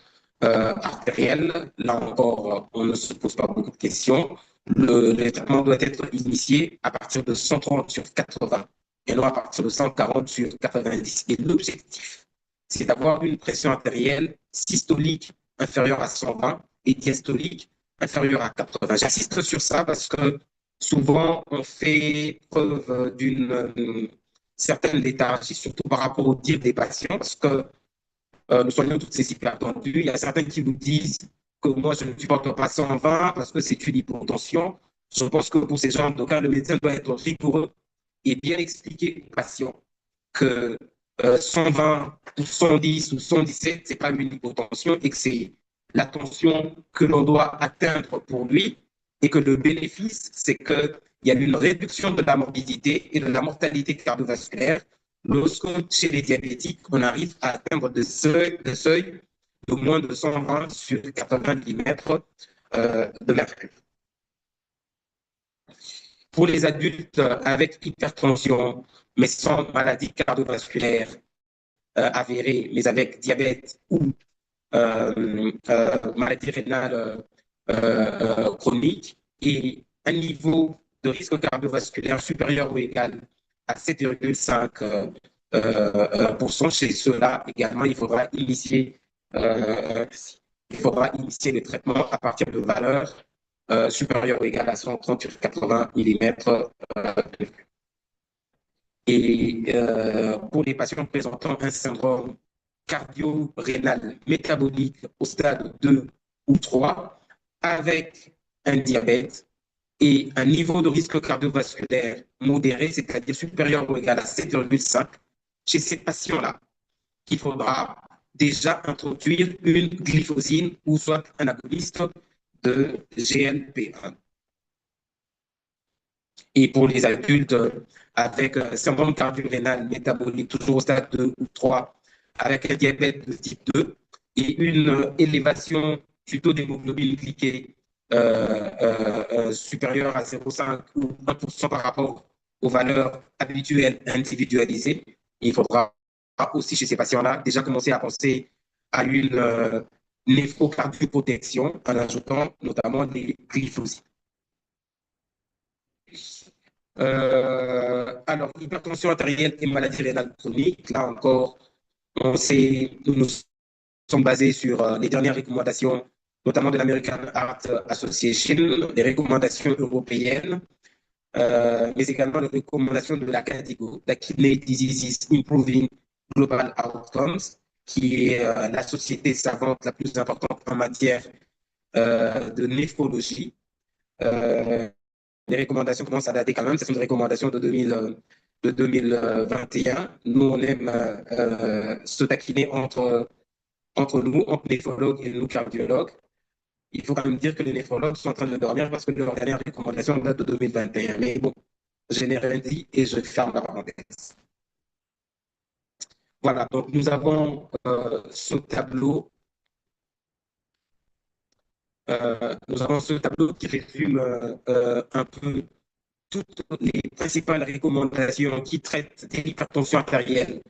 [SPEAKER 3] artérielle, là encore, on ne se pose pas beaucoup de questions. Le traitement doit être initié à partir de 130 sur 80 et non à partir de 140 sur 90. Et l'objectif, c'est d'avoir une pression artérielle systolique inférieure à 120 et diastolique inférieure à 80. J'insiste sur ça parce que souvent, on fait preuve d'une certaines léthargies, surtout par rapport au dire des patients, parce que nous soignons toutes ces hypertendus. Il y a certains qui nous disent que moi, je ne supporte pas 120 parce que c'est une hypotension. Je pense que pour ces genres de cas, le médecin doit être rigoureux et bien expliquer aux patients que 120 ou 110 ou 117, ce n'est pas une hypotension et que c'est la tension que l'on doit atteindre pour lui et que le bénéfice, c'est qu'il y a une réduction de la morbidité et de la mortalité cardiovasculaire lorsque, chez les diabétiques, on arrive à atteindre des seuils de moins de 120 sur 80 mm de mercure. Pour les adultes avec hypertension, mais sans maladie cardiovasculaire avérée, mais avec diabète ou maladie rénale chronique et un niveau de risque cardiovasculaire supérieur ou égal à 7,5%. Chez ceux-là, également, il faudra initier le traitement à partir de valeurs supérieures ou égales à 130 sur 80 mm. Et pour les patients présentant un syndrome cardio-rénal métabolique au stade 2 ou 3, avec un diabète et un niveau de risque cardiovasculaire modéré, c'est-à-dire supérieur ou égal à 7,5, chez ces patients-là, il faudra déjà introduire une glyphosine ou soit un agoniste de GLP-1. Et pour les adultes avec un syndrome cardio-rénal métabolique toujours au stade 2 ou 3, avec un diabète de type 2 et une élévation du taux d'hémoglobine glyquée supérieure à 0,5 ou 1% par rapport aux valeurs habituelles individualisées, il faudra aussi chez ces patients-là déjà commencer à penser à une néphrocardioprotection en ajoutant notamment des glyphosides. Alors, hypertension artérielle et maladie rénale chronique, là encore, nous nous sommes basés sur les dernières recommandations, notamment de l'American Heart Association, les recommandations européennes, mais également les recommandations de la KDIGO, la Kidney Diseases Improving Global Outcomes, qui est la société savante la plus importante en matière de néphrologie. Les recommandations commencent à dater quand même, ce sont des recommandations de 2021. Nous, on aime se taquiner entre nous, entre néphrologues et nous cardiologues. Il faut quand même dire que les néphrologues sont en train de dormir parce que leur dernière recommandation date de 2021. Mais bon, je n'ai rien dit et je ferme la parenthèse. Voilà, donc nous avons ce tableau. Qui résume un peu toutes les principales recommandations qui traitent de l'hypertension artérielle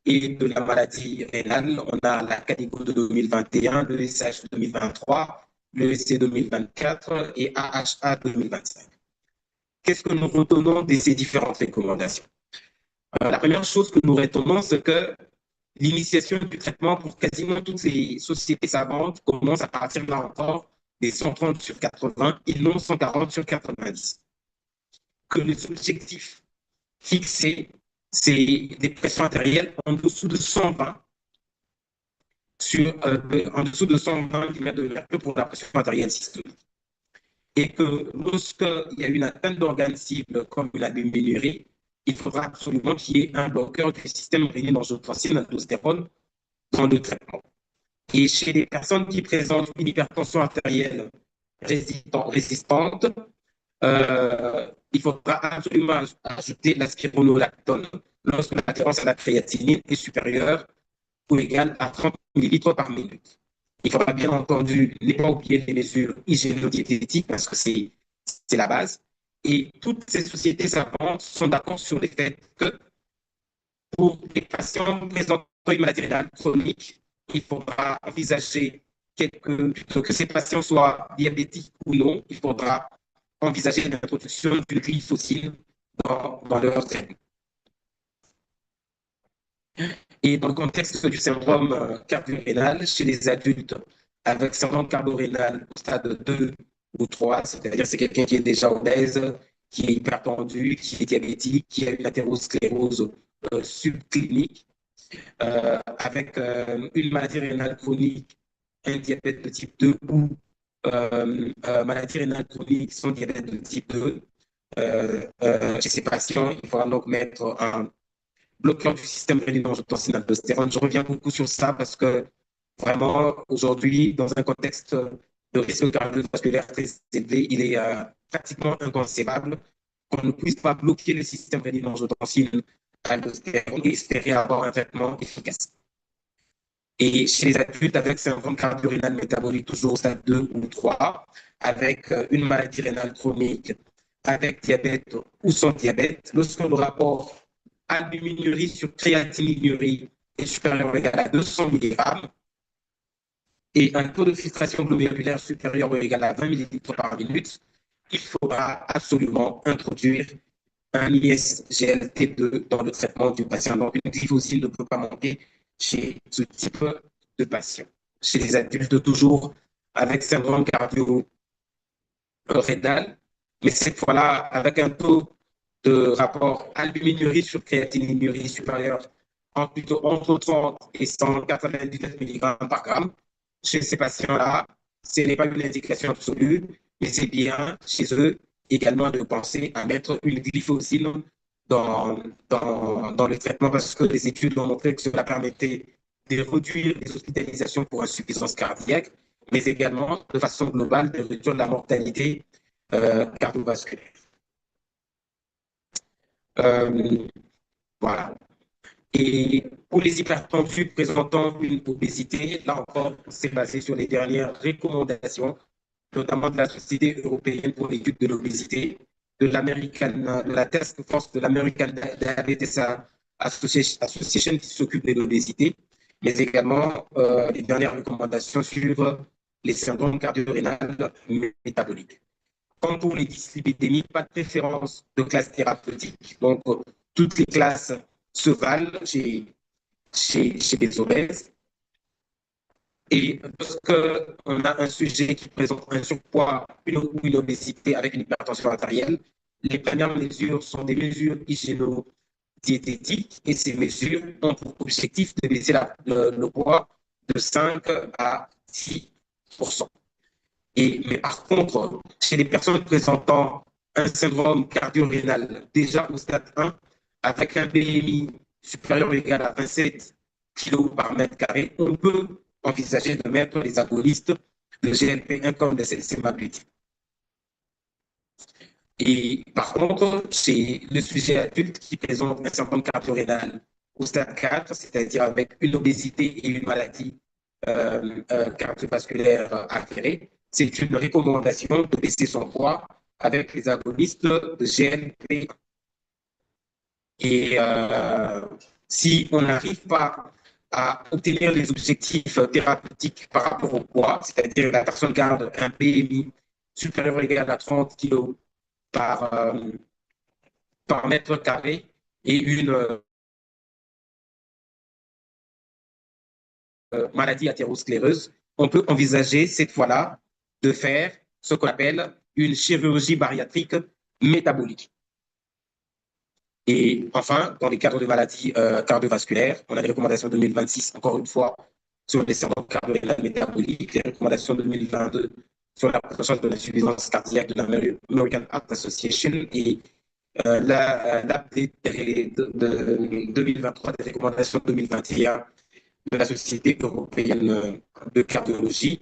[SPEAKER 3] et de la maladie rénale. On a la catégorie de 2021, le SH 2023, le EC 2024 et AHA 2025. Qu'est-ce que nous retenons de ces différentes recommandations? La première chose que nous retenons, c'est que l'initiation du traitement pour quasiment toutes ces sociétés savantes commence à partir là encore des 130 sur 80 et non 140 sur 90. Que les objectifs fixés, c'est des pressions artérielles en dessous de 120 en dessous de 120 mm de mercure pour la pression artérielle systolique. Et que lorsqu'il y a une atteinte d'organes cibles comme la albuminurie, il faudra absolument qu'il y ait un bloqueur du système rénine-angiotensine aldostérone dans le traitement. Et chez les personnes qui présentent une hypertension artérielle résistante, il faudra absolument ajouter la spironolactone lorsque la tolérance à la créatinine est supérieure ou égale à 30 ml par minute. Il faudra bien entendu ne pas oublier les mesures hygiéno-diététiques parce que c'est la base. Et toutes ces sociétés savantes sont d'accord sur le fait que pour les patients présentant une maladie rénale chronique, il faudra envisager que ces patients soient diabétiques ou non, il faudra envisager l'introduction d'une glyphosine dans leur traitement. Et dans le contexte du syndrome cardio-rénal, chez les adultes avec syndrome cardio-rénal au stade 2 ou 3, c'est-à-dire c'est quelqu'un qui est déjà obèse, qui est hypertendu, qui est diabétique, qui a une athérosclérose subclinique, avec une maladie rénale chronique, un diabète de type 2 ou maladie rénale chronique sans diabète de type 2. Chez ces patients, il faudra donc mettre un bloqueur du système rénine-angiotensine aldostérone. Je reviens beaucoup sur ça parce que vraiment, aujourd'hui, dans un contexte de risque cardiovasculaire très élevé, il est pratiquement inconcevable qu'on ne puisse pas bloquer le système rénine-angiotensine aldostérone et espérer avoir un traitement efficace. Et chez les adultes avec syndrome cardio-rénal métabolique, toujours au stade 2 ou 3, avec une maladie rénale chronique, avec diabète ou sans diabète, lorsque le rapport albuminurie sur créatininurie est supérieur ou égal à 200 mg, et un taux de filtration glomérulaire supérieur ou égal à 20 millilitres par minute, il faudra absolument introduire un ISGLT2 dans le traitement du patient. Donc, une glyphosine ne peut pas manquer chez ce type de patient. Chez les adultes, toujours avec syndrome cardio-rénal, mais cette fois-là, avec un taux de rapport albuminurie sur créatininurie supérieur entre 30 et 199 mg par gramme. Chez ces patients-là, ce n'est pas une indication absolue, mais c'est bien chez eux également de penser à mettre une glyphosine dans le traitement parce que les études ont montré que cela permettait de réduire les hospitalisations pour insuffisance cardiaque, mais également de façon globale de réduire la mortalité cardiovasculaire. Voilà. Et pour les hypertendus présentant une obésité, là encore, c'est basé sur les dernières recommandations, notamment de la Société européenne pour l'étude de l'obésité, de la Task Force de l'American Diabetes Association qui s'occupe de l'obésité, mais également les dernières recommandations sur les syndromes cardio-rénales métaboliques. Quant pour les dyslipidémies, pas de préférence de classe thérapeutique. Donc, toutes les classes se valent chez les obèses. Et lorsqu'on a un sujet qui présente un surpoids ou une obésité avec une hypertension artérielle, les premières mesures sont des mesures hygiéno-diététiques et ces mesures ont pour objectif de baisser le poids de 5 à 6%. Mais par contre, chez les personnes présentant un syndrome cardio-rénal déjà au stade 1, avec un BMI supérieur ou égal à 27 kg par mètre carré, on peut envisager de mettre les agonistes de GLP-1 comme le semaglutide. Et par contre, chez le sujet adulte qui présente un syndrome cardio-rénal au stade 4, c'est-à-dire avec une obésité et une maladie cardiovasculaire avérée, c'est une recommandation de baisser son poids avec les agonistes de GLP. Et si on n'arrive pas à obtenir les objectifs thérapeutiques par rapport au poids, c'est-à-dire la personne garde un BMI supérieur ou égal à 30 kg par mètre carré et une maladie athéroscléreuse, on peut envisager cette fois-là de faire ce qu'on appelle une chirurgie bariatrique métabolique. Et enfin, dans les cadres de maladies cardiovasculaires, on a les recommandations 2026, encore une fois, sur les syndromes cardio-rénales métaboliques, les recommandations 2022 sur la prévention de l'insuffisance cardiaque de l'American Heart Association et l'update de 2023 des recommandations 2021 de la Société européenne de cardiologie.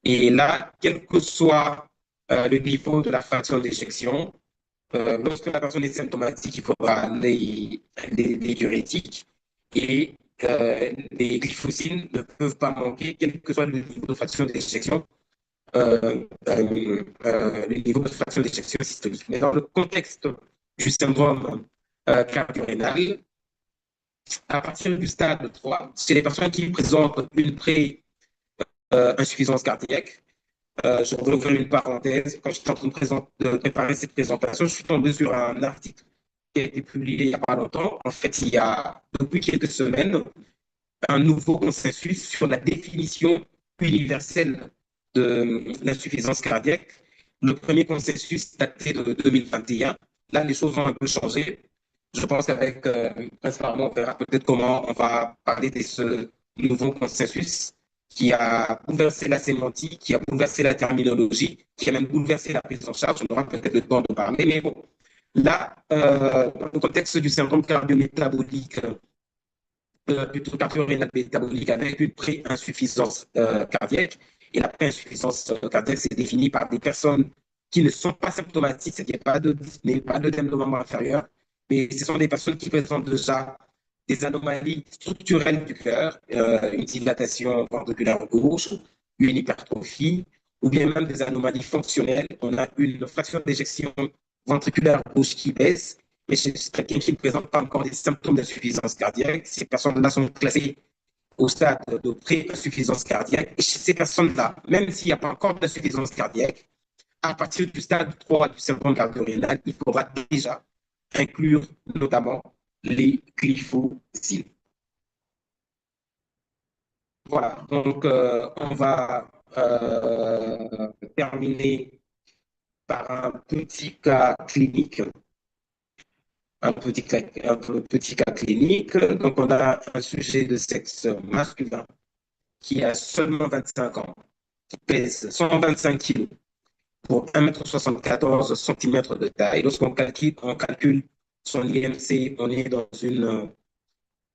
[SPEAKER 3] Et là, quel que soit le niveau de la fraction d'éjection, lorsque la personne est symptomatique, il faudra les diurétiques et les glyphosines ne peuvent pas manquer, quel que soit le niveau de fraction d'éjection, le niveau de fraction d'éjection systolique. Mais dans le contexte du syndrome cardio-rénal, à partir du stade 3, chez les personnes qui présentent une pré-insuffisance cardiaque, je vais ouvrir une parenthèse. Quand j'étais en train de préparer cette présentation, je suis tombé sur un article qui a été publié il n'y a pas longtemps. En fait, il y a depuis quelques semaines un nouveau consensus sur la définition universelle de l'insuffisance cardiaque. Le premier consensus datait de 2021. Là, les choses ont un peu changé. Je pense qu'avec principalement, on verra peut-être comment on va parler de ce nouveau consensus qui a bouleversé la sémantique, qui a bouleversé la terminologie, qui a même bouleversé la prise en charge. On aura peut-être le temps de parler, mais bon. Là, dans le contexte du syndrome cardio-métabolique, plutôt cardio-rénal métabolique avec une pré-insuffisance cardiaque, et la pré-insuffisance cardiaque, c'est défini par des personnes qui ne sont pas symptomatiques, c'est-à-dire pas d'œdème de membre inférieur, mais ce sont des personnes qui présentent déjà des anomalies structurelles du cœur, une dilatation ventriculaire gauche, une hypertrophie, ou bien même des anomalies fonctionnelles. On a une fraction d'éjection ventriculaire gauche qui baisse, mais chez quelqu'un qui ne présente pas encore des symptômes d'insuffisance cardiaque, ces personnes-là sont classées au stade de pré-insuffisance cardiaque. Et chez ces personnes-là, même s'il n'y a pas encore d'insuffisance cardiaque, à partir du stade 3 du syndrome cardio-rénal, il faudra déjà inclure notamment les glyphosiles. Voilà, donc on va terminer par un petit cas clinique. Un petit cas clinique. Donc, on a un sujet de sexe masculin qui a seulement 25 ans, qui pèse 125 kg pour 1,74 m de taille. Lorsqu'on calcule son IMC, on est dans une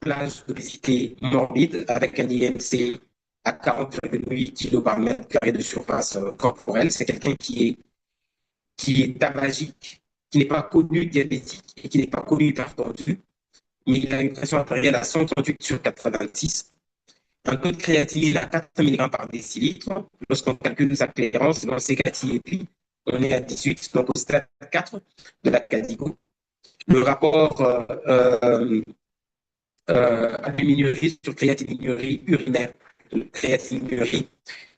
[SPEAKER 3] plage d'obésité morbide avec un IMC à 40,8 kg par mètre carré de surface corporelle. C'est quelqu'un qui est tabagique, qui n'est pas connu diabétique et qui n'est pas connu hypertendu, mais il a une pression artérielle à 138 sur 86, un taux de créatinine à 4 mg par décilitre. Lorsqu'on calcule sa clairance dans C4 et puis on est à 18, donc au stade 4 de la CADIGO. Le rapport albuminurie sur créatinurie urinaire, créatinurie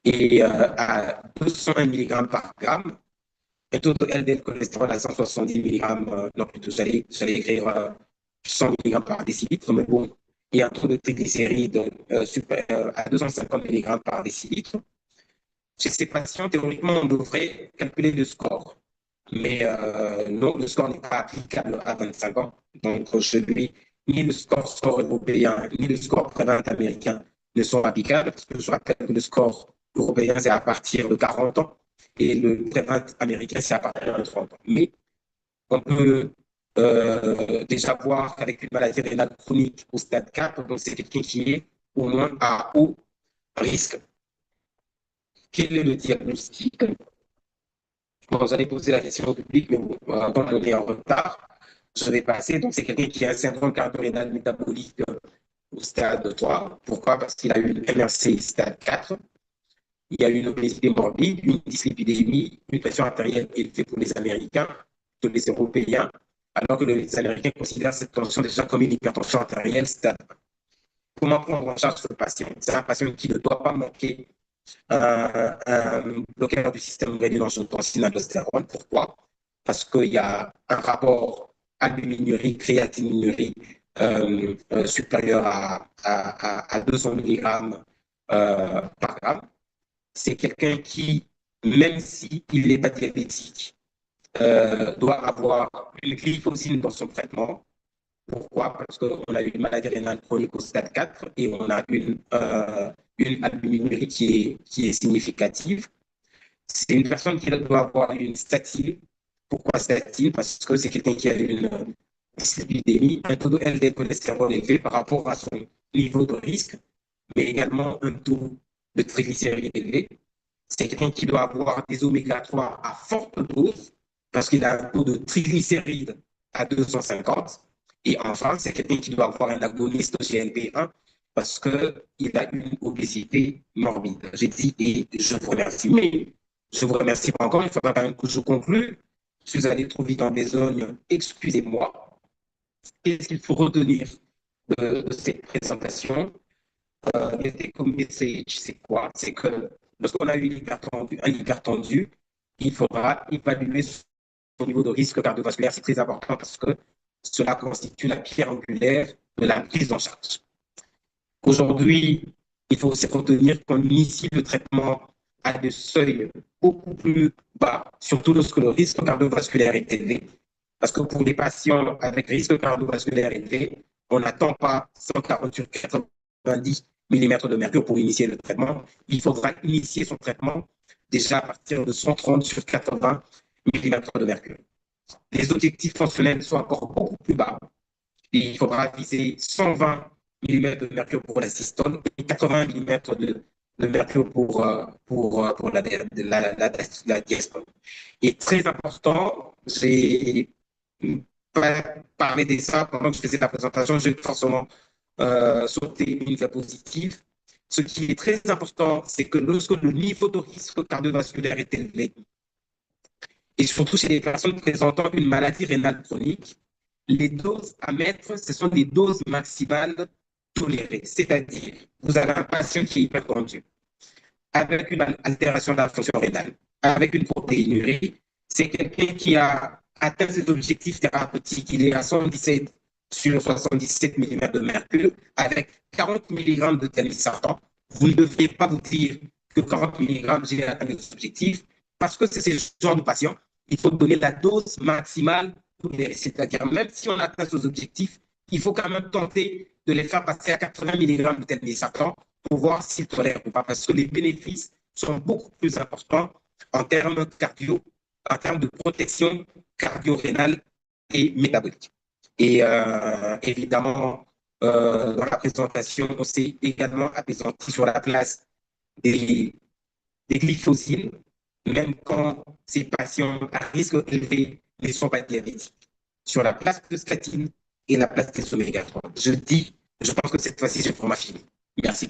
[SPEAKER 3] est à 201 mg par gramme. Un taux de LDL cholestérol à 170 mg, non plutôt j'allais écrire 100 mg par décilitre, mais bon, et un taux de triglycérides à 250 mg par décilitre. Chez ces patients, théoriquement, on devrait calculer le score. Mais non, le score n'est pas applicable à 25 ans. Donc, chez lui, ni le score européen, ni le score prévalent américain ne sont applicables, parce que je rappelle que le score européen, c'est à partir de 40 ans, et le prévalent américain, c'est à partir de 30 ans. Mais on peut déjà voir qu'avec une maladie rénale chronique au stade 4, donc c'est quelqu'un qui est au moins à haut risque. Quel est le diagnostic? Bon, vous allez poser la question au public, mais bon, comme on est en retard, je vais passer. Donc, c'est quelqu'un qui a un syndrome cardio-rénal métabolique au stade 3. Pourquoi? Parce qu'il a eu une MRC stade 4. Il y a une obésité morbide, une dyslipidémie, une pression artérielle élevée pour les Américains, que les Européens, alors que les Américains considèrent cette tension déjà comme une hypertension artérielle stade 1. Comment prendre en charge ce patient? C'est un patient qui ne doit pas manquer un bloqueur du système rénine-angiotensine-aldostérone. Pourquoi? Parce qu'il y a un rapport albuminurie, créatinurie supérieur à 200 mg par gramme. C'est quelqu'un qui, même s'il n'est pas diabétique, doit avoir une glyphosine dans son traitement. Pourquoi? Parce qu'on a une maladie rénale chronique au stade 4 et on a une albuminurie qui est significative. C'est une personne qui doit avoir une statine. Pourquoi statine? Parce que c'est quelqu'un qui a une dyslipidémie, un taux de LDL cholestérol élevé par rapport à son niveau de risque, mais également un taux de triglycérides élevé. C'est quelqu'un qui doit avoir des oméga 3 à forte dose parce qu'il a un taux de triglycérides à 250. Et enfin, c'est quelqu'un qui doit avoir un agoniste GLP-1 parce qu'il a une obésité morbide. J'ai dit et je vous remercie. Mais je vous remercie pas encore. Il faudra quand même que je conclue. Je suis allé trop vite en besogne. Excusez-moi. Qu'est-ce qu'il faut retenir de cette présentation? Le take message, c'est quoi? C'est que lorsqu'on a un hypertendu, il faudra évaluer son niveau de risque cardiovasculaire. C'est très important parce que cela constitue la pierre angulaire de la prise en charge. Aujourd'hui, il faut aussi retenir qu'on initie le traitement à des seuils beaucoup plus bas, surtout lorsque le risque cardiovasculaire est élevé. Parce que pour les patients avec risque cardiovasculaire élevé, on n'attend pas 140 sur 90 mm de mercure pour initier le traitement. Il faudra initier son traitement déjà à partir de 130 sur 80 mm de mercure. Les objectifs fonctionnels sont encore beaucoup plus bas. Et il faudra viser 120 mm de mercure pour la systole et 80 mm de mercure pour la diastole. Et très important, j'ai pas parlé de ça pendant que je faisais la présentation, j'ai forcément sauté une diapositive. Ce qui est très important, c'est que lorsque le niveau de risque cardiovasculaire est élevé, et surtout chez les personnes présentant une maladie rénale chronique, les doses à mettre, ce sont des doses maximales tolérée. C'est-à-dire, vous avez un patient qui est hypertendu, avec une altération de la fonction rénale, avec une protéinurie, c'est quelqu'un qui a atteint ses objectifs thérapeutiques. Il est à 117 sur 77 mm de mercure, avec 40 mg de telmisartan. Vous ne devriez pas vous dire que 40 mg, j'ai atteint mes objectifs, parce que c'est ce genre de patient, il faut donner la dose maximale tolérée. C'est-à-dire, même si on atteint ses objectifs, il faut quand même tenter de les faire passer à 80 mg de telmisartan pour voir s'ils tolèrent ou pas, parce que les bénéfices sont beaucoup plus importants en termes cardio, en termes de protection cardio-rénale et métabolique. Et évidemment, dans la présentation, on s'est également appesanti sur la place des glyphosines, même quand ces patients à risque élevé ne sont pas diabétiques, sur la place de statine et la place des oméga 3. Je pense que cette fois-ci, je prends ma fille. Merci.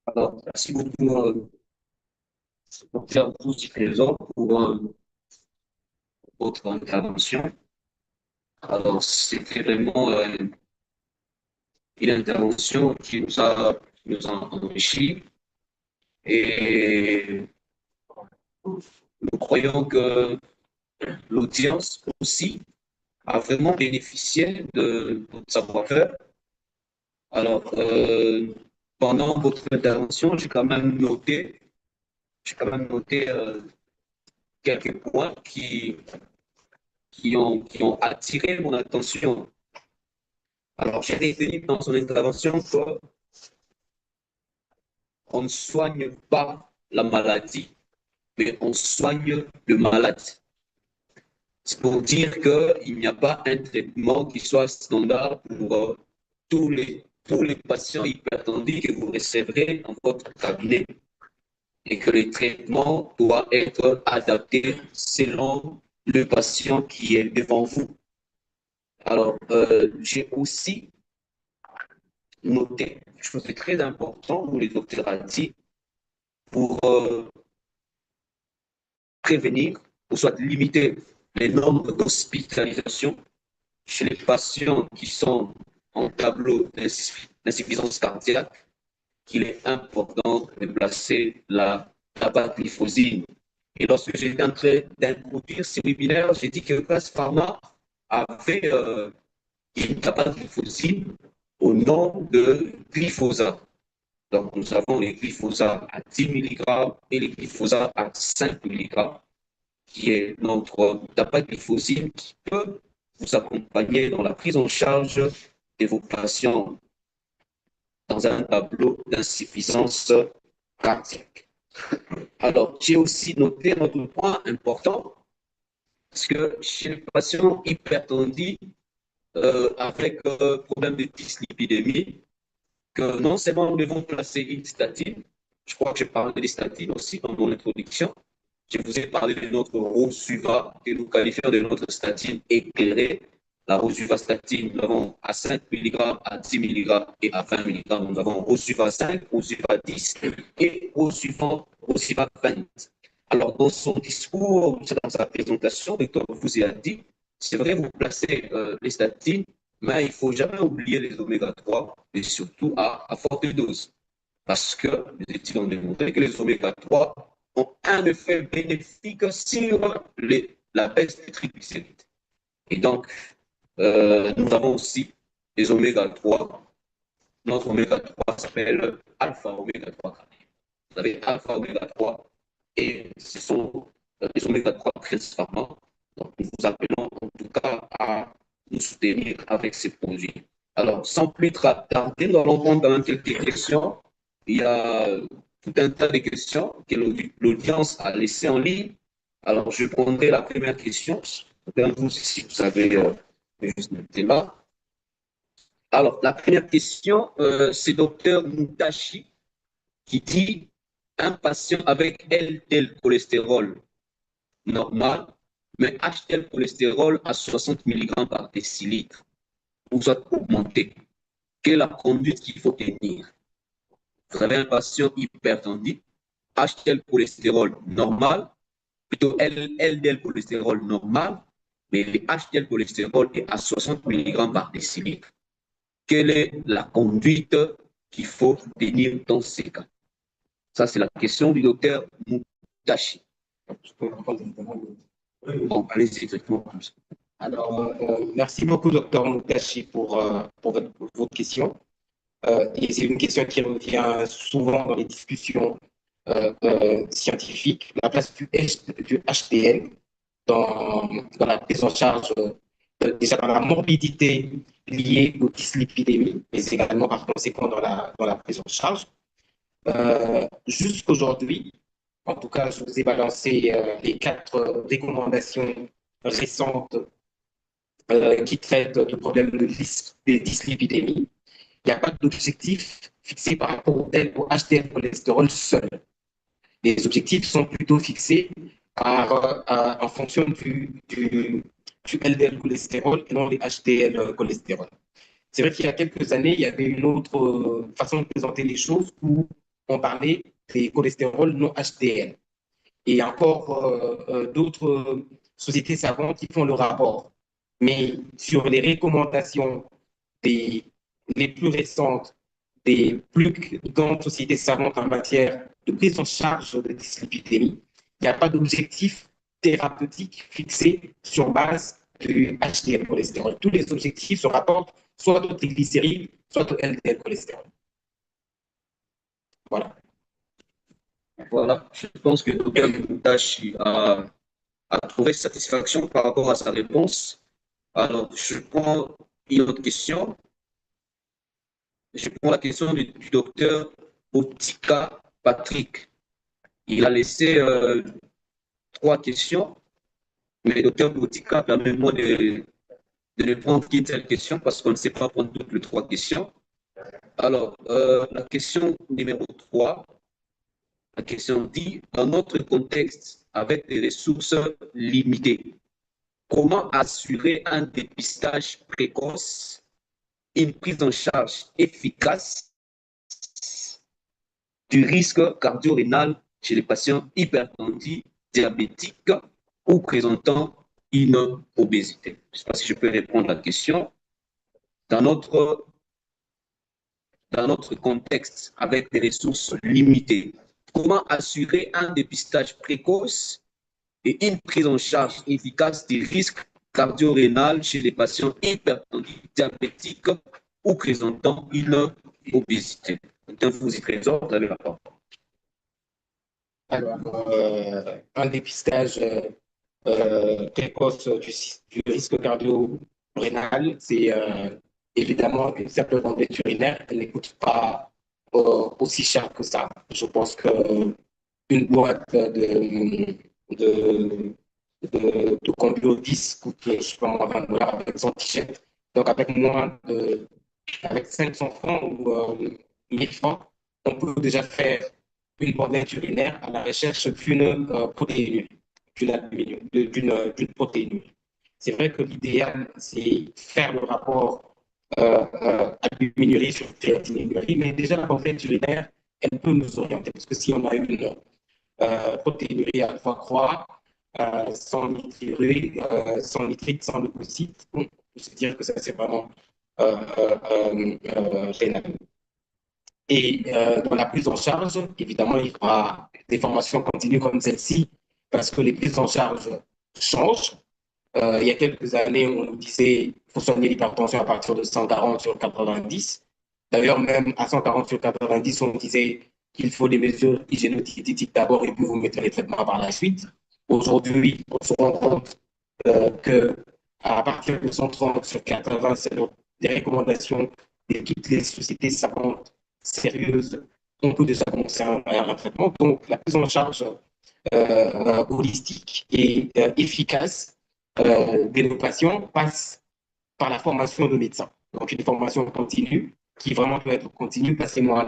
[SPEAKER 1] Alors, merci beaucoup, Dr. Bouzy-Présent, pour votre intervention. Alors, c'était vraiment une intervention qui nous a enrichis et nous croyons que l'audience aussi a vraiment bénéficié de votre savoir-faire. Alors, pendant votre intervention, j'ai quand même noté quelques points qui ont attiré mon attention. Alors, j'ai retenu dans son intervention qu'on ne soigne pas la maladie, mais on soigne le malade. C'est pour dire qu'il n'y a pas un traitement qui soit standard pour tous les patients hypertendus que vous recevrez dans votre cabinet et que le traitement doit être adapté selon le patient qui est devant vous. Alors, j'ai aussi noté quelque chose de très important, où le docteur a dit, pour prévenir, ou soit limiter les nombres d'hospitalisations chez les patients qui sont en tableau d'insuffisance cardiaque, qu'il est important de placer la dapagliflozine. Et lorsque j'étais en train d'introduire ce webinaire, j'ai dit que Classe Pharma avait une dapagliflozine au nom de glyphosate. Donc, nous avons les glyphosate à 10 mg et les glyphosate à 5 mg, qui est notre dapagliflozine qui peut vous accompagner dans la prise en charge de vos patients dans un tableau d'insuffisance cardiaque. Alors, j'ai aussi noté un autre point important, parce que chez les patients hypertendus avec problème de dyslipidémie, que non seulement nous devons placer une statine, je crois que j'ai parlé des statines aussi dans mon introduction, je vous ai parlé de notre Rosuva, que nous qualifions de notre statine éclairée. La rosuvastatine, nous l'avons à 5 mg, à 10 mg et à 20 mg. Nous avons Rosuva 5, Rosuva 10 et Rosuva 20. Alors, dans son discours, dans sa présentation, le docteur vous a dit, c'est vrai, vous placez les statines, mais il ne faut jamais oublier les oméga 3, et surtout à forte dose. Parce que les études ont démontré que les oméga 3 ont un effet bénéfique sur la baisse des triglycérides. Et donc, nous avons aussi les oméga 3. Notre oméga 3 s'appelle alpha oméga 3. Vous avez alpha oméga 3 et ce sont les oméga 3 principalement. Donc, nous vous appelons en tout cas à nous soutenir avec ces produits. Alors, sans plus tarder, nous allons prendre dans quelques questions. Il y a tout un tas de questions que l'audience a laissées en ligne. Alors, je prendrai la première question. Vous, si vous avez juste noté là. Alors, la première question, c'est Dr Moutachi qui dit un patient avec LDL cholestérol normal, mais HDL cholestérol à 60 mg par décilitre. ou soit augmenter. Quelle est la conduite qu'il faut tenir? Vous avez un patient hypertendu, HDL cholestérol normal, plutôt LDL cholestérol normal, mais le HDL cholestérol est à 60 mg par décilitre. Quelle est la conduite qu'il faut tenir dans ces cas? Ça, c'est la question du docteur Moutachi. Bon, allez-y, exactement comme ça.
[SPEAKER 3] Alors, merci beaucoup, docteur Moutachi, pour votre question. Et c'est une question qui revient souvent dans les discussions scientifiques, la place du HDL dans la prise en charge, déjà dans la morbidité liée aux dyslipidémies, mais également par conséquent dans la prise en charge. Jusqu'aujourd'hui, en tout cas, je vous ai balancé les 4 recommandations récentes qui traitent du problème des dyslipidémies. Il n'y a pas d'objectif fixé par rapport au HDL cholestérol seul. Les objectifs sont plutôt fixés en fonction du LDL cholestérol et non les HDL cholestérol. C'est vrai qu'il y a quelques années, il y avait une autre façon de présenter les choses où on parlait des cholestérols non HDL. Et il y a encore d'autres sociétés savantes qui font le rapport. Mais sur les recommandations les plus récentes des plus grandes sociétés savantes en matière de prise en charge de dyslipidémie, il n'y a pas d'objectif thérapeutique fixé sur base du HDL cholestérol. Tous les objectifs se rapportent soit au triglycérides, soit au LDL cholestérol. Voilà.
[SPEAKER 1] Voilà, je pense que le docteur Moutachi a trouvé satisfaction par rapport à sa réponse. Alors, je prends une autre question. Je prends la question du docteur Otika Patrick. Il a laissé 3 questions, mais docteur Otika, permettez-moi de ne prendre qu'une seule question parce qu'on ne sait pas prendre toutes les 3 questions. Alors, la question numéro 3, la question dit, dans notre contexte avec des ressources limitées, comment assurer un dépistage précoce, une prise en charge efficace du risque cardio-rénal chez les patients hypertendus, diabétiques ou présentant une obésité? Je ne sais pas si je peux répondre à la question. Dans notre contexte avec des ressources limitées, comment assurer un dépistage précoce et une prise en charge efficace des risques cardio-rénal chez les patients hypertendus, diabétiques ou présentant une obésité? Donc, vous y présentez, vous avez la parole.
[SPEAKER 3] Alors, un dépistage précoce du risque cardio-rénal, c'est évidemment une simple enquête urinaire. Elle ne coûte pas aussi cher que ça. Je pense qu'une boîte de Combio 10 coûte, je sais pas moi, $20 avec son t-shirt. Donc, avec 500 francs ou 1000 francs, on peut déjà faire une bornette urinaire à la recherche d'une protéine, d'une protéine. C'est vrai que l'idéal, c'est faire le rapport albuminurie sur créatinurie, mais déjà la bornette urinaire, elle peut nous orienter, parce que si on a une protéinurie à 3 croix, sans nitrite, sans leucocyte, on peut se dire que ça, c'est vraiment rénal. Et dans la prise en charge, évidemment, il y aura des formations continues comme celle-ci, parce que les prises en charge changent. Il y a quelques années, on nous disait qu'il faut soigner l'hypertension à partir de 140 sur 90. D'ailleurs, même à 140 sur 90, on disait qu'il faut des mesures hygiéno-diététiques d'abord et puis vous mettez les traitements par la suite. Aujourd'hui, on se rend compte qu'à partir de 130 sur 80, c'est des recommandations de toutes les sociétés savantes sérieuses, on peut déjà commencer un traitement. Donc, la prise en charge holistique et efficace de nos patients passe par la formation de médecins. Donc, une formation continue qui vraiment doit être continue, passez-moi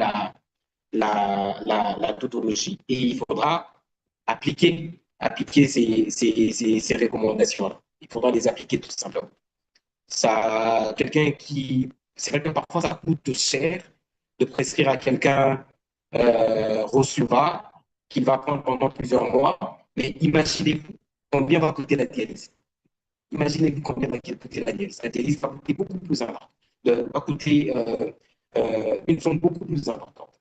[SPEAKER 3] la tautologie. Et il faudra appliquer ces recommandations-là. Il faudra les appliquer tout simplement. C'est vrai que parfois ça coûte cher de prescrire à quelqu'un Rosuva qu'il va prendre pendant plusieurs mois. Mais imaginez-vous combien va coûter la dialyse. Imaginez-vous combien va coûter la dialyse. La dialyse va coûter beaucoup plus important, va coûter une somme beaucoup plus importante.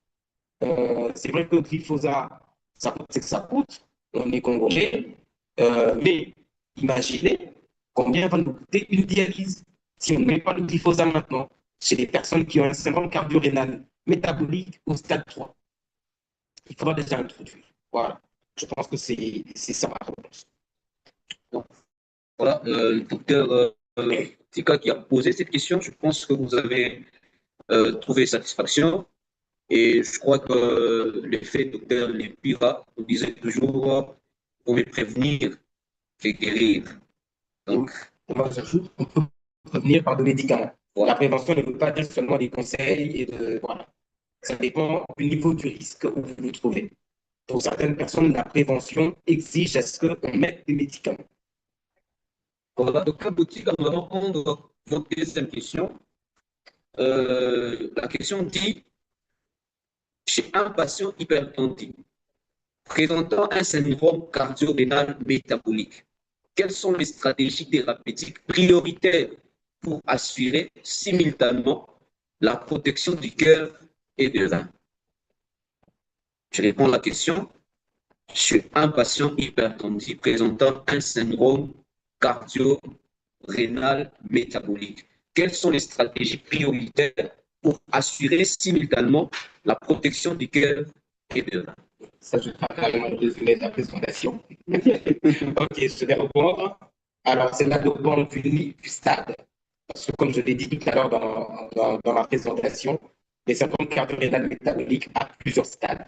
[SPEAKER 3] C'est vrai que le glyphosate, ça coûte ce que ça coûte. On est congolais. Mais imaginez combien va nous coûter une dialyse si on ne met pas le glyphosate maintenant chez les personnes qui ont un syndrome cardio-rénal métabolique au stade 3. Il faudra déjà introduire. Voilà. Je pense que c'est ça ma réponse.
[SPEAKER 1] Donc, voilà, le docteur Tika qui a posé cette question, je pense que vous avez trouvé satisfaction. Et je crois que l'effet docteur Lepira nous disait toujours, pour me prévenir et guérir. Donc,
[SPEAKER 3] moi, j'ajoute, on peut prévenir par des médicaments. La prévention ne veut pas dire seulement des conseils voilà. Ça dépend du niveau du risque où vous vous trouvez. Pour certaines personnes, la prévention exige à ce qu'on mette des médicaments.
[SPEAKER 1] voilà, docteur Boutika, nous allons prendre votre deuxième question. La question dit, chez un patient hypertendu présentant un syndrome cardio-rénal métabolique, quelles sont les stratégies thérapeutiques prioritaires pour assurer simultanément la protection du cœur et des reins? Je réponds à la question. Chez un patient hypertendu présentant un syndrome cardio-rénal métabolique, quelles sont les stratégies prioritaires pour assurer simultanément la protection du cœur et des reins?
[SPEAKER 3] Ça, je vais carrément le résumé de la présentation. Ok, je vais répondre. Alors, c'est là dépend du stade. Parce que, comme je l'ai dit tout à l'heure dans ma présentation, les syndromes cardio-rénal métaboliques à plusieurs stades.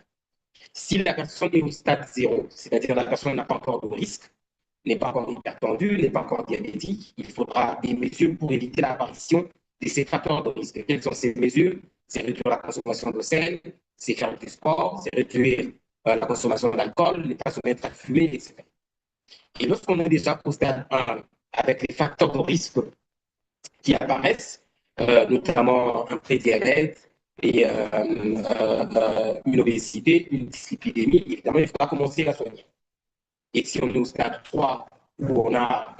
[SPEAKER 3] Si la personne est au stade 0, c'est-à-dire la personne n'a pas encore de risque, n'est pas encore hypertendue, n'est pas encore diabétique, il faudra des mesures pour éviter l'apparition de ces facteurs de risque. Quelles sont ces mesures? C'est réduire la consommation de sel, c'est faire du sport, c'est réduire la consommation d'alcool, ne pas se mettre à fumer, etc. Et lorsqu'on est déjà au stade 1, avec les facteurs de risque qui apparaissent, notamment un prédiabète et une obésité, une dyslipidémie, évidemment, il faudra commencer à soigner. Et si on est au stade 3, où on a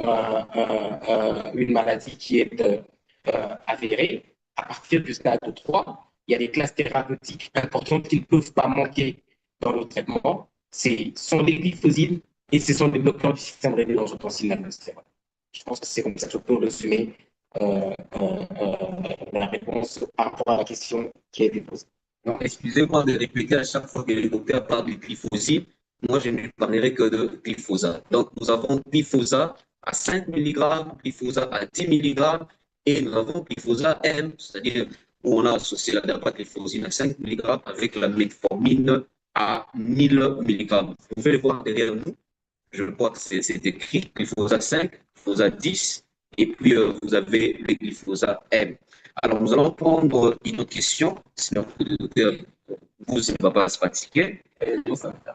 [SPEAKER 3] une maladie qui est avérée, à partir du stade 3, il y a des classes thérapeutiques importantes qui ne peuvent pas manquer dans le traitement. Ce sont les glyphosines et ce sont les bloqueurs du système rénine-angiotensin. Je pense que c'est comme ça que je peux résumer la réponse par rapport à la question qui a été posée.
[SPEAKER 1] Donc, excusez-moi de répéter à chaque fois que le docteur parle de glyphosine. Moi, je ne parlerai que de glyphosate. Donc, nous avons glyphosate à 5 mg, glyphosate à 10 mg, et nous avons glyphosate M, c'est-à-dire où on a associé la dapagliflozine à 5 mg avec la metformine à 1000 mg. Vous pouvez le voir derrière nous. Je crois que c'est écrit glyphosate 5, glyphosate 10, et puis vous avez le glyphosate M. Alors, nous allons prendre une autre question. Sinon, le docteur vous ne va pas se fatiguer.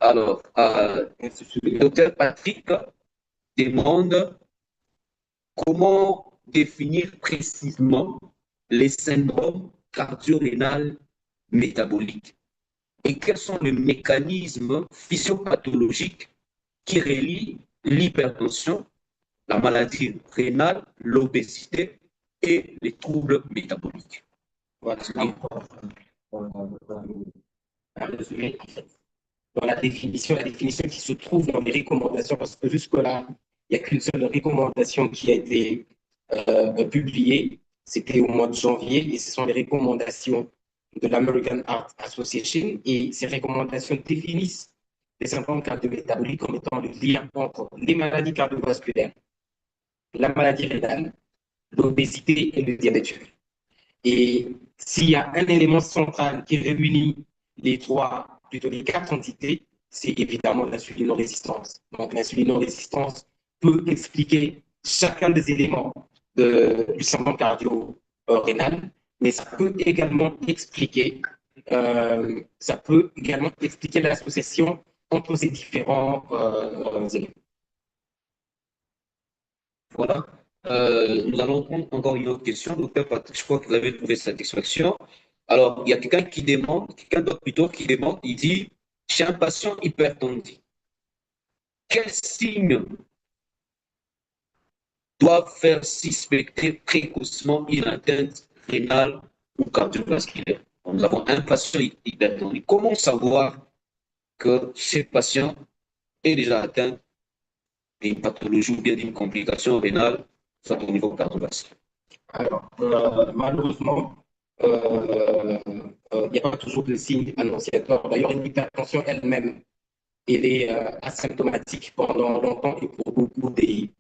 [SPEAKER 1] Alors, le docteur Patrick demande comment définir précisément les syndromes cardio-rénal métaboliques et quels sont les mécanismes physiopathologiques qui relient l'hypertension, la maladie rénale, l'obésité et les troubles métaboliques.
[SPEAKER 3] Voilà. Un résumé, dans la définition qui se trouve dans les recommandations, parce que jusque-là, il n'y a qu'une seule recommandation qui a été publiée, c'était au mois de janvier, et ce sont les recommandations de l'American Heart Association, et ces recommandations définissent les syndromes cardio-métaboliques comme étant le lien entre les maladies cardiovasculaires, la maladie rénale, l'obésité et le diabète. Et s'il y a un élément central qui réunit les quatre entités, c'est évidemment l'insulinorésistance. Donc l'insulinorésistance peut expliquer chacun des éléments du syndrome cardio-rénal, mais ça peut également expliquer l'association entre ces différents éléments.
[SPEAKER 1] Voilà. Nous allons prendre encore une autre question. Docteur Patrick, je crois que vous avez trouvé satisfaction. Alors, il y a quelqu'un qui demande, quelqu'un d'autre plutôt qui demande, il dit, chez un patient hypertendu, quels signes doivent faire suspecter précocement une atteinte rénale ou cardiovasculaire? Nous avons un patient hypertendu. Comment savoir que ce patient est déjà atteint d'une pathologie ou bien d'une complication rénale, soit au niveau cardiovasculaire?
[SPEAKER 3] Alors, malheureusement, il n'y a pas toujours de signes annonciateurs. D'ailleurs, une hypertension elle-même, elle est asymptomatique pendant longtemps et pour beaucoup des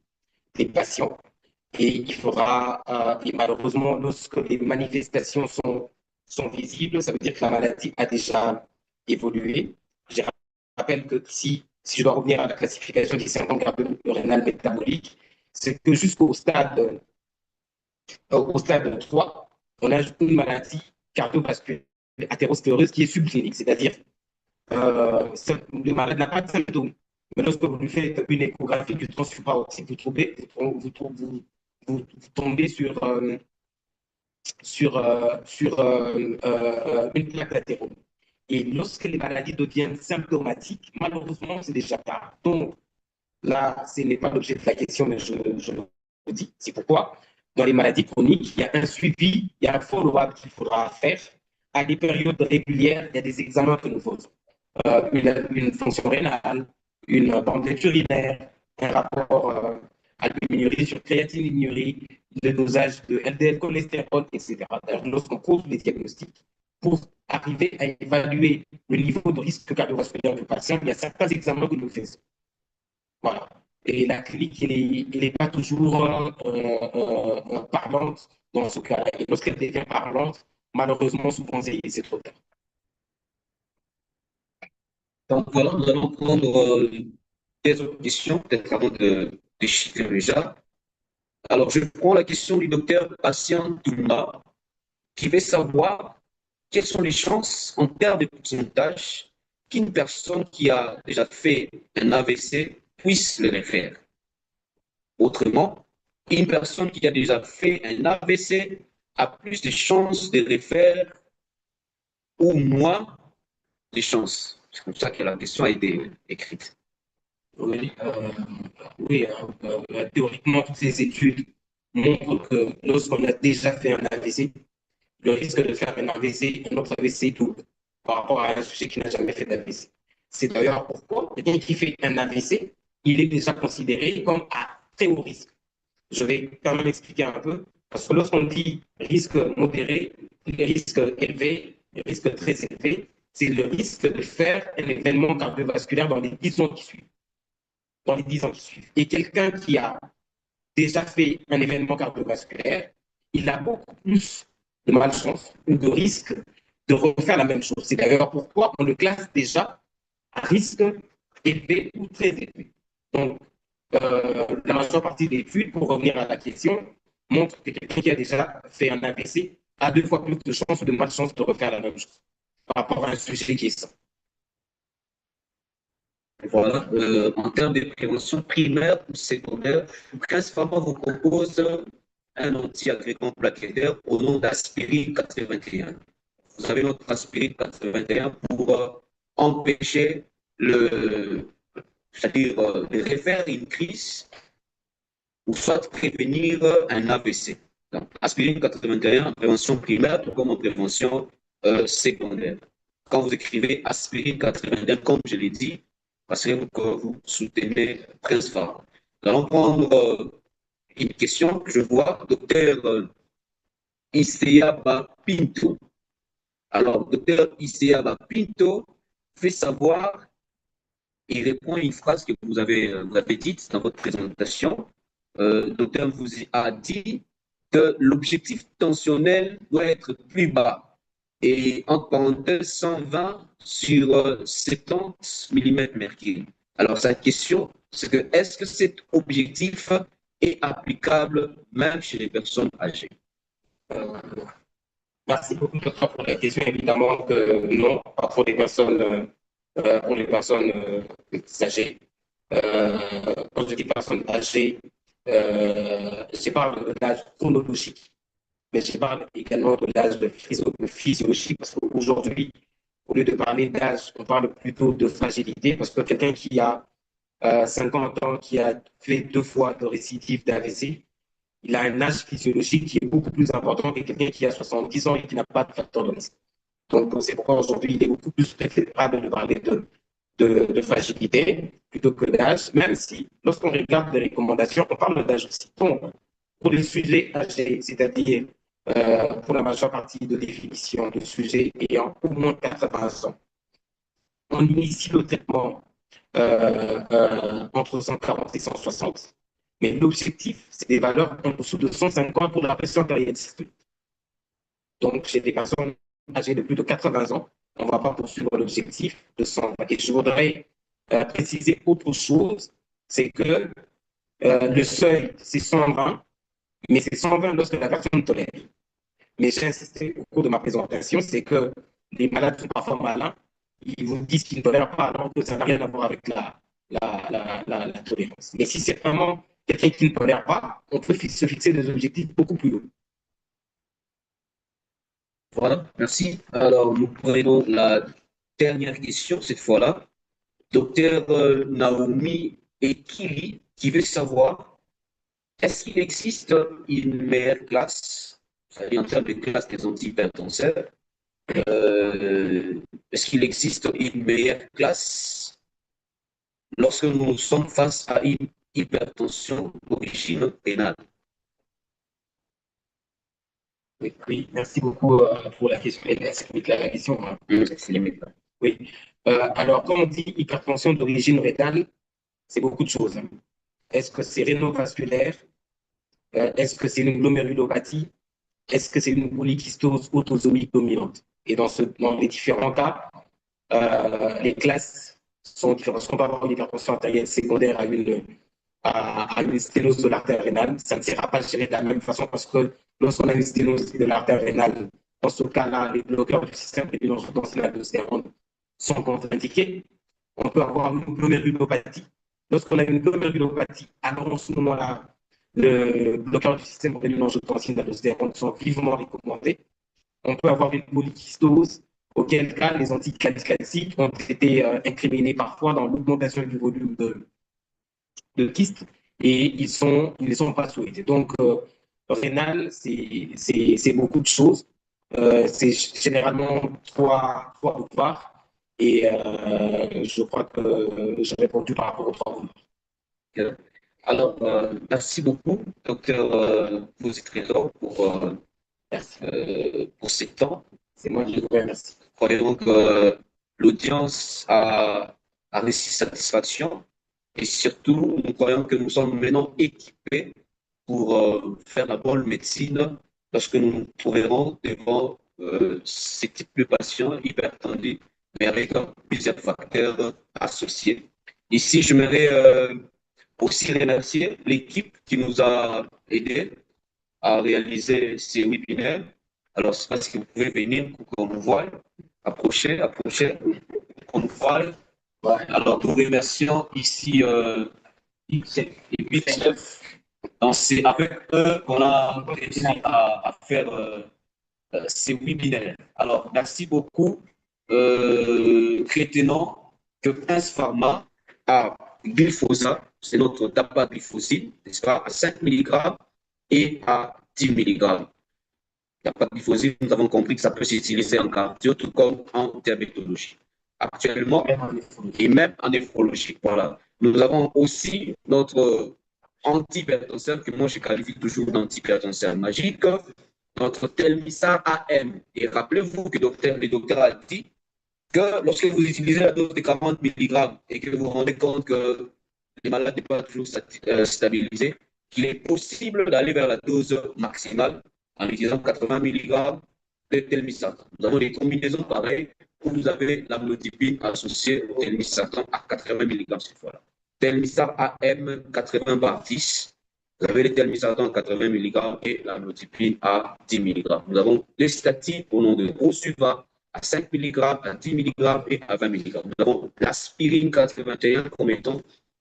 [SPEAKER 3] patients. Et il faudra, et malheureusement, lorsque les manifestations sont visibles, ça veut dire que la maladie a déjà évolué. Je rappelle que si je dois revenir à la classification des syndromes cardio-rénal métaboliques, c'est que au stade 3, on a une maladie cardiovasculaire athéroscléreuse qui est subclinique, c'est-à-dire le malade n'a pas de symptômes. Mais lorsque vous lui faites une échographie du tronc supraortique, vous tombez sur une plaque latérale. Et lorsque les maladies deviennent symptomatiques, malheureusement, c'est déjà tard. Donc, là, ce n'est pas l'objet de la question, mais je le dis. C'est pourquoi, dans les maladies chroniques, il y a un suivi, il y a un follow-up qu'il faudra faire. À des périodes régulières, il y a des examens que nous faisons. Une fonction rénale, une bandelette urinaire, un rapport albuminurie sur créatinurie, le dosage de LDL cholestérol, etc. D'ailleurs, lorsqu'on pose les diagnostics, pour arriver à évaluer le niveau de risque cardiovasculaire du patient, il y a certains examens que nous faisons. Voilà. Et la clinique, elle n'est pas toujours parlante dans ce cas-là. Et lorsqu'elle devient parlante, malheureusement, souvent, c'est trop tard.
[SPEAKER 1] Donc voilà, nous allons prendre des autres questions, peut-être avant de chiffrer déjà. Alors, je prends la question du docteur Patient Touma, qui veut savoir quelles sont les chances en termes de pourcentage qu'une personne qui a déjà fait un AVC puisse le refaire. Autrement, une personne qui a déjà fait un AVC a plus de chances de refaire ou moins de chances. C'est comme ça que la question a été écrite.
[SPEAKER 3] Oui, théoriquement, toutes ces études montrent que lorsqu'on a déjà fait un AVC, le risque de faire un AVC, un autre AVC double par rapport à un sujet qui n'a jamais fait d'AVC. C'est d'ailleurs pourquoi quelqu'un qui fait un AVC, il est déjà considéré comme à très haut risque. Je vais quand même expliquer un peu, parce que lorsqu'on dit risque modéré, risque élevé, risque très élevé, c'est le risque de faire un événement cardiovasculaire dans les 10 ans qui suivent. Dans les 10 ans qui suivent. Et quelqu'un qui a déjà fait un événement cardiovasculaire, il a beaucoup plus de malchance ou de risque de refaire la même chose. C'est d'ailleurs pourquoi on le classe déjà à risque élevé ou très élevé. Donc, la majeure partie des études, pour revenir à la question, montre que quelqu'un qui a déjà fait un AVC a 2 fois plus de chances ou de malchance de refaire la même chose par rapport à un sujet qui est sain.
[SPEAKER 1] Voilà, en termes de prévention primaire ou secondaire, Prince Pharma vous propose un anti-agrégant plaquettaire au nom d'Aspirine 81. Vous avez notre Aspirine 81 pour empêcher c'est-à-dire de refaire une crise ou soit prévenir un AVC. Donc, Aspirine 81 en prévention primaire tout comme en prévention secondaire. Quand vous écrivez Aspirine 81, comme je l'ai dit, parce que vous soutenez Prince Pharma. Nous allons prendre une question que je vois, docteur Iseaba Pinto. Alors, docteur Iseaba Pinto fait savoir, il répond à une phrase que vous avez dite dans votre présentation. Docteur vous a dit que l'objectif tensionnel doit être plus bas. Et entre parenthèses, 120 sur 70 mm/mercure. Alors, sa question, c'est que est-ce que cet objectif est applicable même chez les personnes âgées?
[SPEAKER 3] Merci beaucoup pour la question. Évidemment que non, pas pour les personnes, âgées. Quand je dis personnes âgées, je parle de l'âge chronologique, mais je parle également de l'âge physiologique, parce qu'aujourd'hui, au lieu de parler d'âge, on parle plutôt de fragilité, parce que quelqu'un qui a 50 ans, qui a fait 2 fois de récidive d'AVC, il a un âge physiologique qui est beaucoup plus important que quelqu'un qui a 70 ans et qui n'a pas de facteur de risque. Donc, c'est pourquoi aujourd'hui, il est beaucoup plus préférable de parler de fragilité plutôt que d'âge, même si, lorsqu'on regarde les recommandations, on parle d'âge aussi. Donc, pour les sujets âgés, c'est-à-dire pour la majeure partie de définition de sujets ayant au moins 80 ans, on initie le traitement entre 140 et 160. Mais l'objectif, c'est des valeurs en dessous de 150 pour la pression artérielle systolique. Donc, chez des personnes âgées de plus de 80 ans, on ne va pas poursuivre l'objectif de 120. Et je voudrais préciser autre chose, c'est que le seuil, c'est 120, mais c'est 120 lorsque la personne tolère. Mais j'ai insisté au cours de ma présentation, c'est que les malades sont parfois malins, ils vous disent qu'ils ne tolèrent pas, alors que ça n'a rien à voir avec la tolérance. Mais si c'est vraiment quelqu'un qui ne tolère pas, on peut se fixer des objectifs beaucoup plus hauts.
[SPEAKER 1] Voilà, merci. Alors, nous prenons la dernière question cette fois-là. Docteur Naomi Ekili, qui veut savoir, est-ce qu'il existe une meilleure classe, c'est-à-dire en termes de classe des antihypertenseurs, est-ce qu'il existe une meilleure classe lorsque nous sommes face à une hypertension d'origine rénale?
[SPEAKER 3] Oui, merci beaucoup pour la question. C'est la question. Hein. Oui. Alors, quand on dit hypertension d'origine rénale, c'est beaucoup de choses. Hein. Est-ce que c'est rénovasculaire? Est-ce que c'est une glomérulopathie? Est-ce que c'est une polykystose autosomique dominante? Et dans les différents cas, les classes sont différentes. On peut avoir une hypertension artérielle secondaire à une sténose de l'artère rénale. Ça ne sera pas géré de la même façon parce que lorsqu'on a une sténose de l'artère rénale, dans ce cas-là, les bloqueurs du système rénine-angiotensin aldostérone sont contre-indiqués. On peut avoir une glomérulopathie. Lorsqu'on a une glomérulopathie, alors en ce moment-là, le bloqueur du système rénine-angiotensin aldostérone sont vivement recommandés. On peut avoir une polykystose, auquel cas les anticalciques ont été incriminés parfois dans l'augmentation du volume de kystes et ils ne sont pas souhaités. Donc, rénal, c'est beaucoup de choses. C'est généralement trois pouvoirs. Et je crois que j'ai répondu par rapport aux 3 pouvoirs.
[SPEAKER 1] Alors, merci beaucoup, docteur Vosy-Trésor, pour ce temps.
[SPEAKER 3] C'est moi qui vous remercie.
[SPEAKER 1] Croyons que l'audience a reçu satisfaction et surtout, nous croyons que nous sommes maintenant équipés pour faire la bonne médecine lorsque nous nous trouverons devant ce type de patients hypertendus, mais avec plusieurs facteurs associés. Ici, j'aimerais aussi remercier l'équipe qui nous a aidés à réaliser ces webinaires. Alors, je ne sais pas si vous pouvez venir pour qu'on nous voie. Approchez, qu'on nous voie. Ouais. Alors, nous remercions ici X7 et 8-9. Donc, c'est avec eux qu'on a réussi à faire ces webinaires. Alors, merci beaucoup. Retenons que Prince Pharma a glyphosate, c'est notre dapagliflozin, n'est-ce pas, à 5 mg et à 10 mg. Dapagliflozin, nous avons compris que ça peut s'utiliser en cardio, tout comme en diabétologie. Actuellement, et même en néphrologie. Voilà. Nous avons aussi notre antihypertenseur, que moi je qualifie toujours d'antihypertenseur magique, notre Telmisar AM. Et rappelez-vous que le docteur a dit que lorsque vous utilisez la dose de 40 mg et que vous vous rendez compte que les malades n'est pas toujours stabilisés, qu'il est possible d'aller vers la dose maximale en utilisant 80 mg de Telmisar. Nous avons des combinaisons pareilles où vous avez l'amlodipine associée au Telmisartan à 80 mg cette fois-là. Telmisar AM 80/10. Vous avez le Telmisartan à 80 mg et l'amlodipine à 10 mg. Nous avons les statines au nom de Rosuva à 5 mg, à 10 mg et à 20 mg. Nous avons l'aspirine 81 comme étant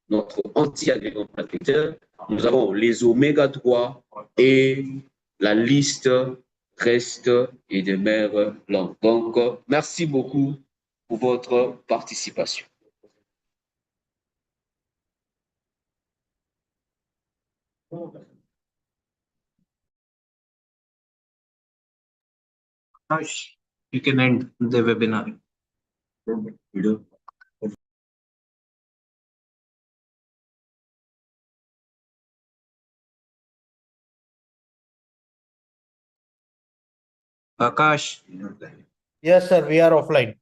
[SPEAKER 1] notre anti-adhérent protecteur, nous avons les oméga 3 et la liste reste et demeure longue. Donc, merci beaucoup pour votre participation.
[SPEAKER 4] Harsh, you can end the webinar. Akash.
[SPEAKER 2] Yes, sir, we are offline.